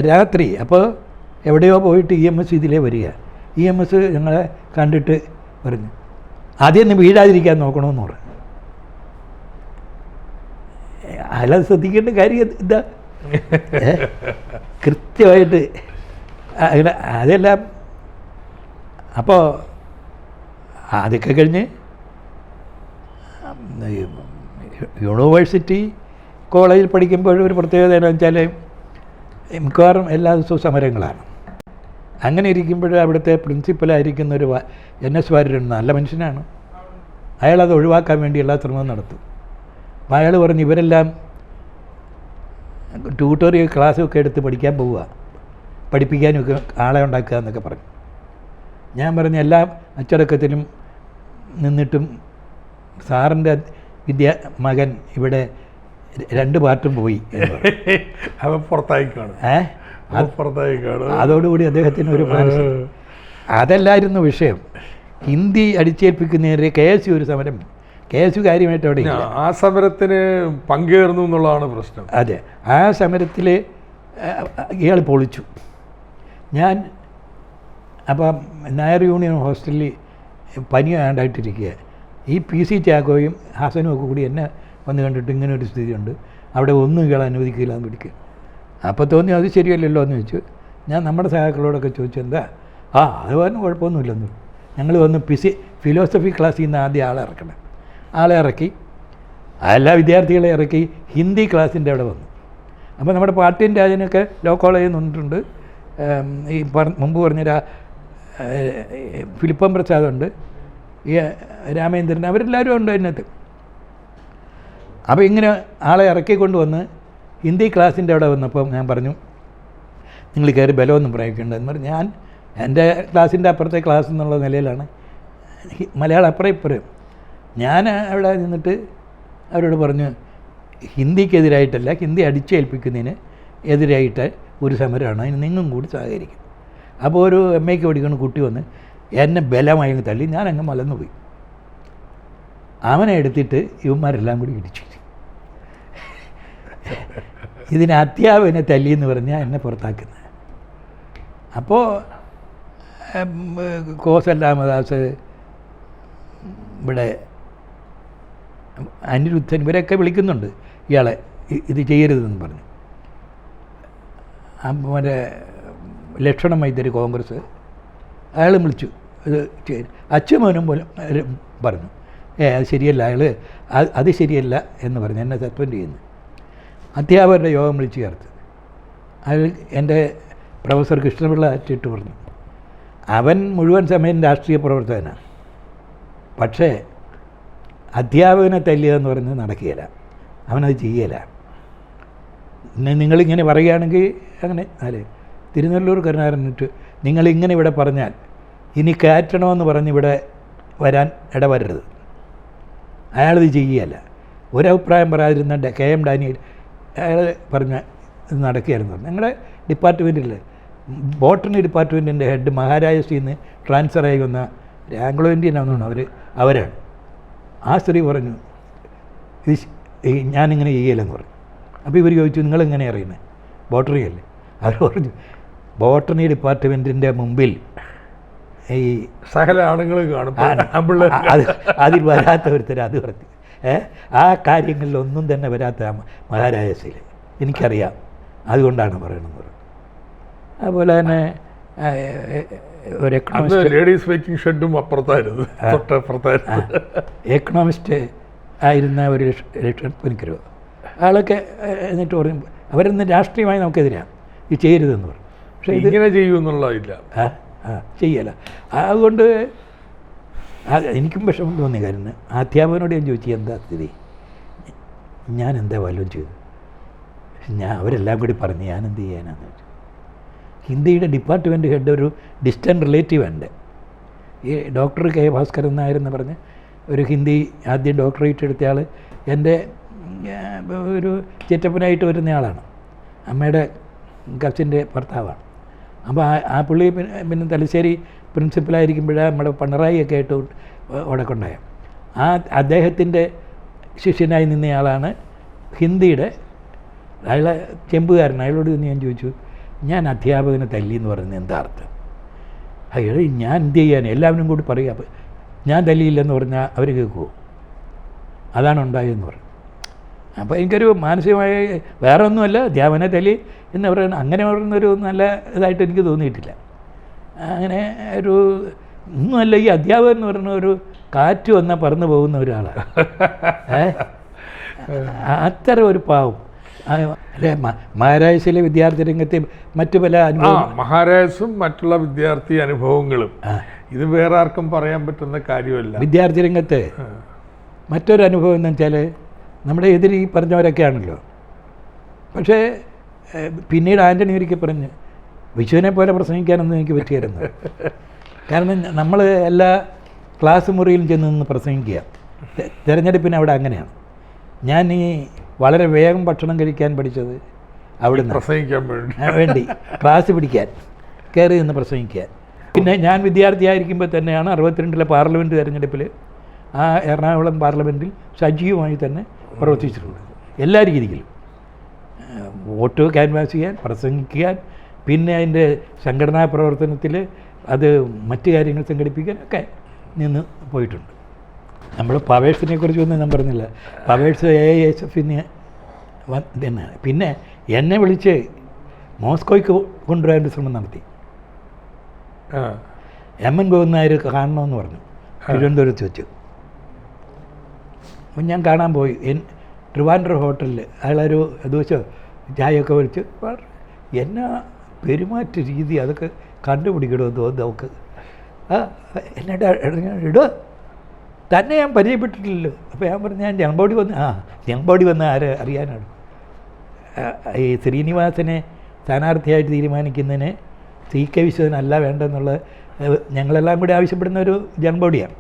രാത്രി. അപ്പോൾ എവിടെയോ പോയിട്ട് EMS ഇതിലേ വരിക. EMS ഞങ്ങളെ കണ്ടിട്ട് പറഞ്ഞു, ആദ്യം ഒന്ന് വീഴാതിരിക്കാൻ നോക്കണമെന്ന് പറഞ്ഞു. അല്ലാതെ ശ്രദ്ധിക്കേണ്ട കാര്യം ഇതാ, കൃത്യമായിട്ട് അതെല്ലാം. അപ്പോൾ അതൊക്കെ കഴിഞ്ഞ് യൂണിവേഴ്സിറ്റി കോളേജിൽ പഠിക്കുമ്പോൾ ഒരു പ്രത്യേകത എന്ന് വെച്ചാൽ മിക്കവാറും എല്ലാ ദിവസവും സമരങ്ങളാണ്. അങ്ങനെ ഇരിക്കുമ്പോൾ അവിടുത്തെ പ്രിൻസിപ്പലായിരിക്കുന്ന ഒരു NS വാര്യർ നല്ല മനുഷ്യനാണ്. അയാളത് ഒഴിവാക്കാൻ വേണ്ടി എല്ലാ ശ്രമവും നടത്തും. അപ്പോൾ അയാൾ പറഞ്ഞു, ഇവരെല്ലാം ട്യൂട്ടോറിയൽ ക്ലാസ്സൊക്കെ എടുത്ത് പഠിക്കാൻ പോവുക, പഠിപ്പിക്കാനുമൊക്കെ ആളെ ഉണ്ടാക്കുക എന്നൊക്കെ പറഞ്ഞു. ഞാൻ പറഞ്ഞു, എല്ലാ അച്ചടക്കത്തിലും നിന്നിട്ടും സാറിൻ്റെ മകൻ ഇവിടെ 2 പാർട്ടും പോയി അവൻ പുറത്തായിക്കാണ്. അതോടുകൂടി അദ്ദേഹത്തിന് ഒരു അതല്ലായിരുന്നു വിഷയം. ഹിന്ദി അടിച്ചേൽപ്പിക്കുന്നതിന് KSU ഒരു സമരം, KSU കാര്യമായിട്ട് അവിടെ ആ സമരത്തിന് പങ്കേറുന്നു എന്നുള്ളതാണ് പ്രശ്നം. അതെ, ആ സമരത്തിൽ ഇയാൾ പൊളിച്ചു. ഞാൻ അപ്പം നായർ യൂണിയൻ ഹോസ്റ്റലിൽ പനിയാണ്ടായിട്ടിരിക്കുക. ഈ PC ചാക്കോയും ഹസനും ഒക്കെ കൂടി എന്നെ വന്ന് കണ്ടിട്ട് ഇങ്ങനെ ഒരു സ്ഥിതിയുണ്ട്, അവിടെ ഒന്നും ഇയാൾ അനുവദിക്കില്ല എന്ന് പിടിക്കുക. അപ്പോൾ തോന്നി അത് ശരിയല്ലല്ലോ എന്ന് ചോദിച്ചു. ഞാൻ നമ്മുടെ സഹാക്കളോടൊക്കെ ചോദിച്ചു, എന്താ അത് പറഞ്ഞ് കുഴപ്പമൊന്നുമില്ലെന്ന്. ഞങ്ങൾ വന്ന് ഫിലോസഫി ക്ലാസ്സിൽ നിന്ന് ആദ്യം ആളെ ഇറക്കി എല്ലാ വിദ്യാർത്ഥികളെ ഇറക്കി ഹിന്ദി ക്ലാസ്സിൻ്റെ അവിടെ വന്നു. അപ്പോൾ നമ്മുടെ പാർട്ടീൻ്റെ അതിനൊക്കെ ലോ കോളേജിൽ നിന്നിട്ടുണ്ട്. ഈ മുമ്പ് പറഞ്ഞ ഫിലിപ്പം പ്രസാദുണ്ട്, ഈ രാമേന്ദ്രൻ, അവരെല്ലാവരും ഉണ്ട് അതിനകത്ത്. അപ്പോൾ ഇങ്ങനെ ആളെ ഇറക്കിക്കൊണ്ട് വന്ന് ഹിന്ദി ക്ലാസ്സിൻ്റെ അവിടെ വന്നപ്പോൾ ഞാൻ പറഞ്ഞു, നിങ്ങൾ കയറി ബലമൊന്നും പ്രയോഗിക്കേണ്ടതെന്ന് പറഞ്ഞു. ഞാൻ എൻ്റെ ക്ലാസ്സിൻ്റെ അപ്പുറത്തെ ക്ലാസ് എന്നുള്ള നിലയിലാണ് മലയാളം അപ്പുറം ഇപ്പുറം. ഞാൻ അവിടെ നിന്നിട്ട് അവരോട് പറഞ്ഞു, ഹിന്ദിക്കെതിരായിട്ടല്ല, ഹിന്ദി അടിച്ചേൽപ്പിക്കുന്നതിന് എതിരായിട്ട് ഒരു സമരമാണ്, അതിന് നിങ്ങളും കൂടി സഹകരിക്കും. അപ്പോൾ ഒരു MAക്ക് പഠിക്കുന്ന കുട്ടി വന്ന് എന്നെ ബലമായി തള്ളി, ഞാനങ്ങ് മലന്നു പോയി. അവനെ എടുത്തിട്ട് ഇവന്മാരെല്ലാം കൂടി ഇടിച്ചു. ഇതിന് അധ്യാപകനെ തല്ലിയെന്ന് പറഞ്ഞാൽ എന്നെ പുറത്താക്കുന്നത്. അപ്പോൾ കോസൽ രാമദാസ്, ഇവിടെ അനിരുദ്ധൻ, ഇവരൊക്കെ വിളിക്കുന്നുണ്ട് ഇയാളെ ഇത് ചെയ്യരുതെന്ന് പറഞ്ഞു. മറ്റേ ലക്ഷണം വൈദ്യർ കോൺഗ്രസ്, അയാളും വിളിച്ചു, ഇത് അച്ഛമോനും പോലും പറഞ്ഞു, അത് ശരിയല്ല, അത് ശരിയല്ല എന്ന് പറഞ്ഞു എന്നെ സസ്പെൻഡ് ചെയ്യുന്നു. അധ്യാപകരുടെ യോഗം വിളിച്ചു ചേർത്ത് അയാൾ എൻ്റെ പ്രൊഫസർ കൃഷ്ണപിള്ള അറ്റിട്ട് പറഞ്ഞു, അവൻ മുഴുവൻ സമയം രാഷ്ട്രീയ പ്രവർത്തകനാണ്, പക്ഷേ അധ്യാപകനെ തല്ലുകയെന്ന് പറയുന്നത് നടക്കുകയില്ല, അവനത് ചെയ്യല. നിങ്ങളിങ്ങനെ പറയുകയാണെങ്കിൽ അങ്ങനെ അല്ലേ. തിരുനെല്ലൂർ കരുണാകരനിട്ട് നിങ്ങളിങ്ങനെ ഇവിടെ പറഞ്ഞാൽ ഇനി കയറ്റണമെന്ന് പറഞ്ഞ് ഇവിടെ വരാൻ ഇടവരരുത്, അയാളിത് ചെയ്യുകയല്ല. ഒരഭിപ്രായം പറയാതിരുന്ന KM ഡാനിയൽ അയാൾ പറഞ്ഞ ഇത് നടക്കുകയായിരുന്നു പറഞ്ഞു. ഞങ്ങളുടെ ഡിപ്പാർട്ട്മെൻറ്റിൽ ബോട്ടണി ഡിപ്പാർട്ട്മെൻറ്റിൻ്റെ ഹെഡ് മഹാരാജശ്രീയിൽ നിന്ന് ട്രാൻസ്ഫറായി വന്ന ആംഗ്ലോ ഇന്ത്യൻ ആണെന്നാണ് അവരാണ്. ആ സ്ത്രീ പറഞ്ഞു, ഇത് ഞാനിങ്ങനെ ചെയ്യലെന്ന് പറഞ്ഞു. അപ്പോൾ ഇവർ ചോദിച്ചു, നിങ്ങളെങ്ങനെ അറിയുന്നത്, ബോട്ടണി അല്ലേ? അവർ പറഞ്ഞു, ബോട്ടണി ഡിപ്പാർട്ട്മെൻറ്റിൻ്റെ മുമ്പിൽ ഈ സകല ആളുകൾ കാണും, അതിൽ വരാത്ത ഒരുത്തർ അത് പറഞ്ഞു. ആ കാര്യങ്ങളിലൊന്നും തന്നെ വരാത്ത മഹാരാജാസിൽ എനിക്കറിയാം, അതുകൊണ്ടാണ് പറയണമെന്ന് പറഞ്ഞു. അതുപോലെ തന്നെ ഒരു ലേഡീസ് വെയിറ്റിംഗ് ഷെഡും അപ്പുറത്തായിരുന്നു, തൊട്ടപ്പുറത്തായിരുന്നു. എക്കണോമിസ്റ്റ് ആയിരുന്ന ഒരു ലക്ഷ്മൺ പനിക്കരോ ആളൊക്കെ എന്നിട്ട് പറയും അവരൊന്നും രാഷ്ട്രീയമായി നമുക്കെതിരാണ്, ഇത് ചെയ്യരുതെന്ന് പറയും. പക്ഷേ ഇങ്ങനെ ചെയ്യുമെന്നുള്ളതില്ല, ചെയ്യല. അതുകൊണ്ട് എനിക്കും വിഷമം തോന്നി. കാരണം അധ്യാപകനോട് ഞാൻ ചോദിച്ചു എന്താ സ്ഥിതി, ഞാൻ എന്താ വല്ലതും ചെയ്തു, അവരെല്ലാം കൂടി പറഞ്ഞ് ഞാനെന്ത് ചെയ്യാനാന്ന് വെച്ചു. ഹിന്ദിയുടെ ഡിപ്പാർട്ട്മെൻറ്റ് ഹെഡ് ഒരു ഡിസ്റ്റൻറ്റ് റിലേറ്റീവ് ഉണ്ട്, ഈ ഡോക്ടർ കെ ഭാസ്കരൻ നായർ എന്ന് പറഞ്ഞ് ഒരു ഹിന്ദി ആദ്യം ഡോക്ടറേറ്റ് എടുത്തയാൾ എൻ്റെ ഒരു ചിറ്റപ്പനായിട്ട് വരുന്നയാളാണ്, അമ്മയുടെ കസിൻ്റെ ഭർത്താവാണ്. അപ്പോൾ ആ പുള്ളി പിന്നെ തലശ്ശേരി പ്രിൻസിപ്പലായിരിക്കുമ്പോഴാണ് നമ്മുടെ പിണറായിയൊക്കെ ആയിട്ട് അവിടെ കൊണ്ടായ അദ്ദേഹത്തിൻ്റെ ശിഷ്യനായി നിന്നയാളാണ് ഹിന്ദിയുടെ. അയാളെ ചെമ്പുകാരൻ. അയാളോട് ഞാൻ ചോദിച്ചു, ഞാൻ അധ്യാപകനെ തല്ലി എന്ന് പറയുന്നത് എന്താ അർത്ഥം? അയാൾ ഞാൻ എന്ത് ചെയ്യാൻ, എല്ലാവരും കൂടി പറയുക, ഞാൻ തല്ലിയില്ലെന്ന് പറഞ്ഞാൽ അവർ കേൾക്കുമോ? അതാണ് ഉണ്ടായതെന്ന് പറഞ്ഞു. അപ്പോൾ എനിക്കൊരു മാനസികമായ വേറെ ഒന്നുമല്ല, അധ്യാപകനെ തല്ലി എന്ന് പറയുന്നത് അങ്ങനെ പറയുന്നൊരു നല്ല ഇതായിട്ട് എനിക്ക് തോന്നിയിട്ടില്ല. അങ്ങനെ ഒരു ഒന്നുമല്ല, ഈ അധ്യാപകൻ എന്ന് പറയുന്ന ഒരു കാറ്റ് വന്നാൽ പറന്നു പോകുന്ന ഒരാളാണ്. അത്തരം ഒരു പാവം. അല്ലെ മഹാരാജസിലെ വിദ്യാർത്ഥി രംഗത്തെ മറ്റു പല അനുഭവം, മഹാരാജസും മറ്റുള്ള വിദ്യാർത്ഥി അനുഭവങ്ങളും ഇത് വേറെ ആർക്കും പറയാൻ പറ്റുന്ന കാര്യമല്ല. വിദ്യാർത്ഥി രംഗത്ത് മറ്റൊരു അനുഭവം എന്ന് വെച്ചാൽ നമ്മുടെ എതിരി പറഞ്ഞവരൊക്കെ ആണല്ലോ. പക്ഷേ പിന്നീട് ആൻ്റണി ഒരിക്കൽ പറഞ്ഞ് വിശുവിനെ പോലെ പ്രസംഗിക്കാനൊന്നും എനിക്ക് പറ്റിയായിരുന്നു. കാരണം നമ്മൾ എല്ലാ ക്ലാസ് മുറിയിലും ചെന്ന് നിന്ന് പ്രസംഗിക്കുക. തിരഞ്ഞെടുപ്പിന് അവിടെ അങ്ങനെയാണ്. ഞാൻ ഈ വളരെ വേഗം ഭക്ഷണം കഴിക്കാൻ പഠിച്ചത് അവിടെ നിന്ന് പ്രസംഗിക്കാൻ വേണ്ടി ക്ലാസ് പിടിക്കാൻ കയറി നിന്ന് പ്രസംഗിക്കാൻ. പിന്നെ ഞാൻ വിദ്യാർത്ഥിയായിരിക്കുമ്പോൾ തന്നെയാണ് 62-ലെ പാർലമെൻറ്റ് തിരഞ്ഞെടുപ്പിൽ ആ എറണാകുളം പാർലമെൻറ്റിൽ സജീവമായി തന്നെ പ്രവർത്തിച്ചിട്ടുള്ളത്. എല്ലാ രീതിയിലും വോട്ട് ക്യാൻവാസ് ചെയ്യാൻ, പ്രസംഗിക്കാൻ, പിന്നെ അതിൻ്റെ സംഘടനാ പ്രവർത്തനത്തിൽ അത് മറ്റു കാര്യങ്ങൾ സംഘടിപ്പിക്കാൻ ഒക്കെ നിന്ന് പോയിട്ടുണ്ട്. നമ്മൾ പവേഴ്സിനെ കുറിച്ചൊന്നും ഞാൻ പറഞ്ഞില്ല. പവേഴ്സ് AISFന് തന്നെയാണ്. പിന്നെ എന്നെ വിളിച്ച് മോസ്കോയ്ക്ക് കൊണ്ടുവരാൻ ശ്രമം നടത്തി. MN ഗോവിന്ദൻ നായർ കാണണമെന്ന് പറഞ്ഞു, തിരുവനന്തപുരത്ത് വെച്ച്. അപ്പം ഞാൻ കാണാൻ പോയി. ട്രിവാൻഡ്രം ഹോട്ടലിൽ അയാളൊരു ദിവസം ചായയൊക്കെ വിളിച്ച് എന്നാ പെരുമാറ്റ രീതി അതൊക്കെ കണ്ടുപിടിക്കണമെന്ന് തോന്നുന്നു നമുക്ക്. എന്നിട്ട് ഇടുക തന്നെ ഞാൻ പരിചയപ്പെട്ടിട്ടില്ലല്ലോ. അപ്പോൾ ഞാൻ പറഞ്ഞു ഞാൻ ജനബോഡി വന്ന് ആരെ അറിയാനാണ്. ഈ ശ്രീനിവാസനെ സ്ഥാനാർത്ഥിയായിട്ട് തീരുമാനിക്കുന്നതിന് CK വിശ്വനല്ല വേണ്ടെന്നുള്ള ഞങ്ങളെല്ലാം കൂടി ആവശ്യപ്പെടുന്ന ഒരു ജനബോഡിയാണ്.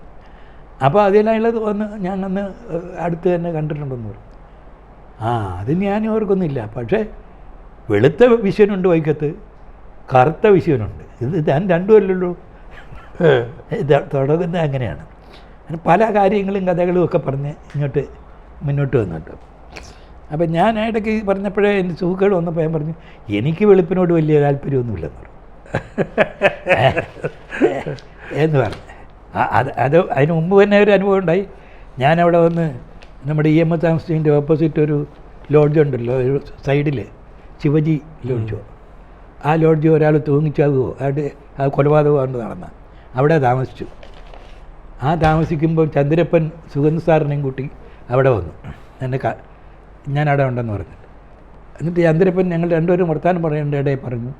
അപ്പോൾ അതിനായുള്ളത് ഞാൻ അന്ന് അടുത്ത് തന്നെ കണ്ടിട്ടുണ്ടെന്ന് പറഞ്ഞു. അത് ഞാൻ ഓർക്കൊന്നുമില്ല. പക്ഷേ വെളുത്ത വിശ്വനുണ്ട് വൈക്കത്ത്, കറുത്ത വിശ്വനുണ്ട്. ഇത് ഞാൻ രണ്ടുമല്ലല്ലോ. ഇത് തുടങ്ങുന്നത് അങ്ങനെയാണ്. അങ്ങനെ പല കാര്യങ്ങളും കഥകളും ഒക്കെ പറഞ്ഞ് ഇങ്ങോട്ട് മുന്നോട്ട് വന്നിട്ട്. അപ്പം ഞാൻ ഇടയ്ക്ക് പറഞ്ഞപ്പോഴേ എൻ്റെ സുഖക്കേട് വന്നപ്പോൾ ഞാൻ പറഞ്ഞു എനിക്ക് വെളുപ്പിനോട് വലിയ താല്പര്യമൊന്നുമില്ലെന്ന് പറഞ്ഞു എന്ന് പറഞ്ഞു. അത് അതിന് മുമ്പ് തന്നെ ഒരു അനുഭവം ഉണ്ടായി. ഞാനവിടെ വന്ന് നമ്മുടെ EMS താമസിച്ചതിൻ്റെ ഓപ്പോസിറ്റ് ഒരു ലോഡ്ജ് ഉണ്ടല്ലോ, ഒരു സൈഡിൽ ശിവജി ലോഡ്ജോ, ആ ലോഡ്ജ് ഒരാൾ തൂങ്ങിച്ചാകുമോ ആ കൊലപാതകമാണ് നടന്ന അവിടെ താമസിച്ചു. താമസിക്കുമ്പോൾ ചന്ദ്രപ്പൻ സുഗന്ധ സാറിനെയും കൂട്ടി അവിടെ വന്നു. ഞാനവിടെ ഉണ്ടെന്ന് പറഞ്ഞു. എന്നിട്ട് ചന്ദ്രപ്പൻ ഞങ്ങൾ രണ്ടുപേരും വർത്താനം പറയേണ്ട ഇടയിൽ പറഞ്ഞു,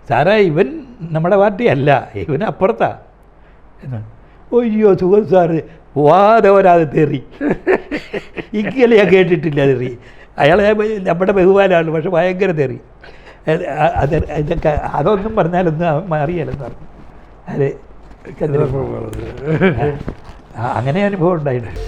സാറേ ഇവൻ നമ്മുടെ പാർട്ടി അല്ല, ഇവൻ അപ്പുറത്താ എന്ന്. ഒയ്യോ സുഗന്ധ സാറ് വാദവരാതെ തെറി. ഇക്കലെ ഞാൻ കേട്ടിട്ടില്ല തെറി. അയാളെ നമ്മുടെ ബഹുമാനാണ്, പക്ഷെ ഭയങ്കര തെറി. ഇതൊക്കെ അതൊന്നും പറഞ്ഞാലൊന്നും അവൻ മാറിയാലെന്ന് പറഞ്ഞു. അതെ, അങ്ങനെ അനുഭവം ഉണ്ടായിട്ടുണ്ട്.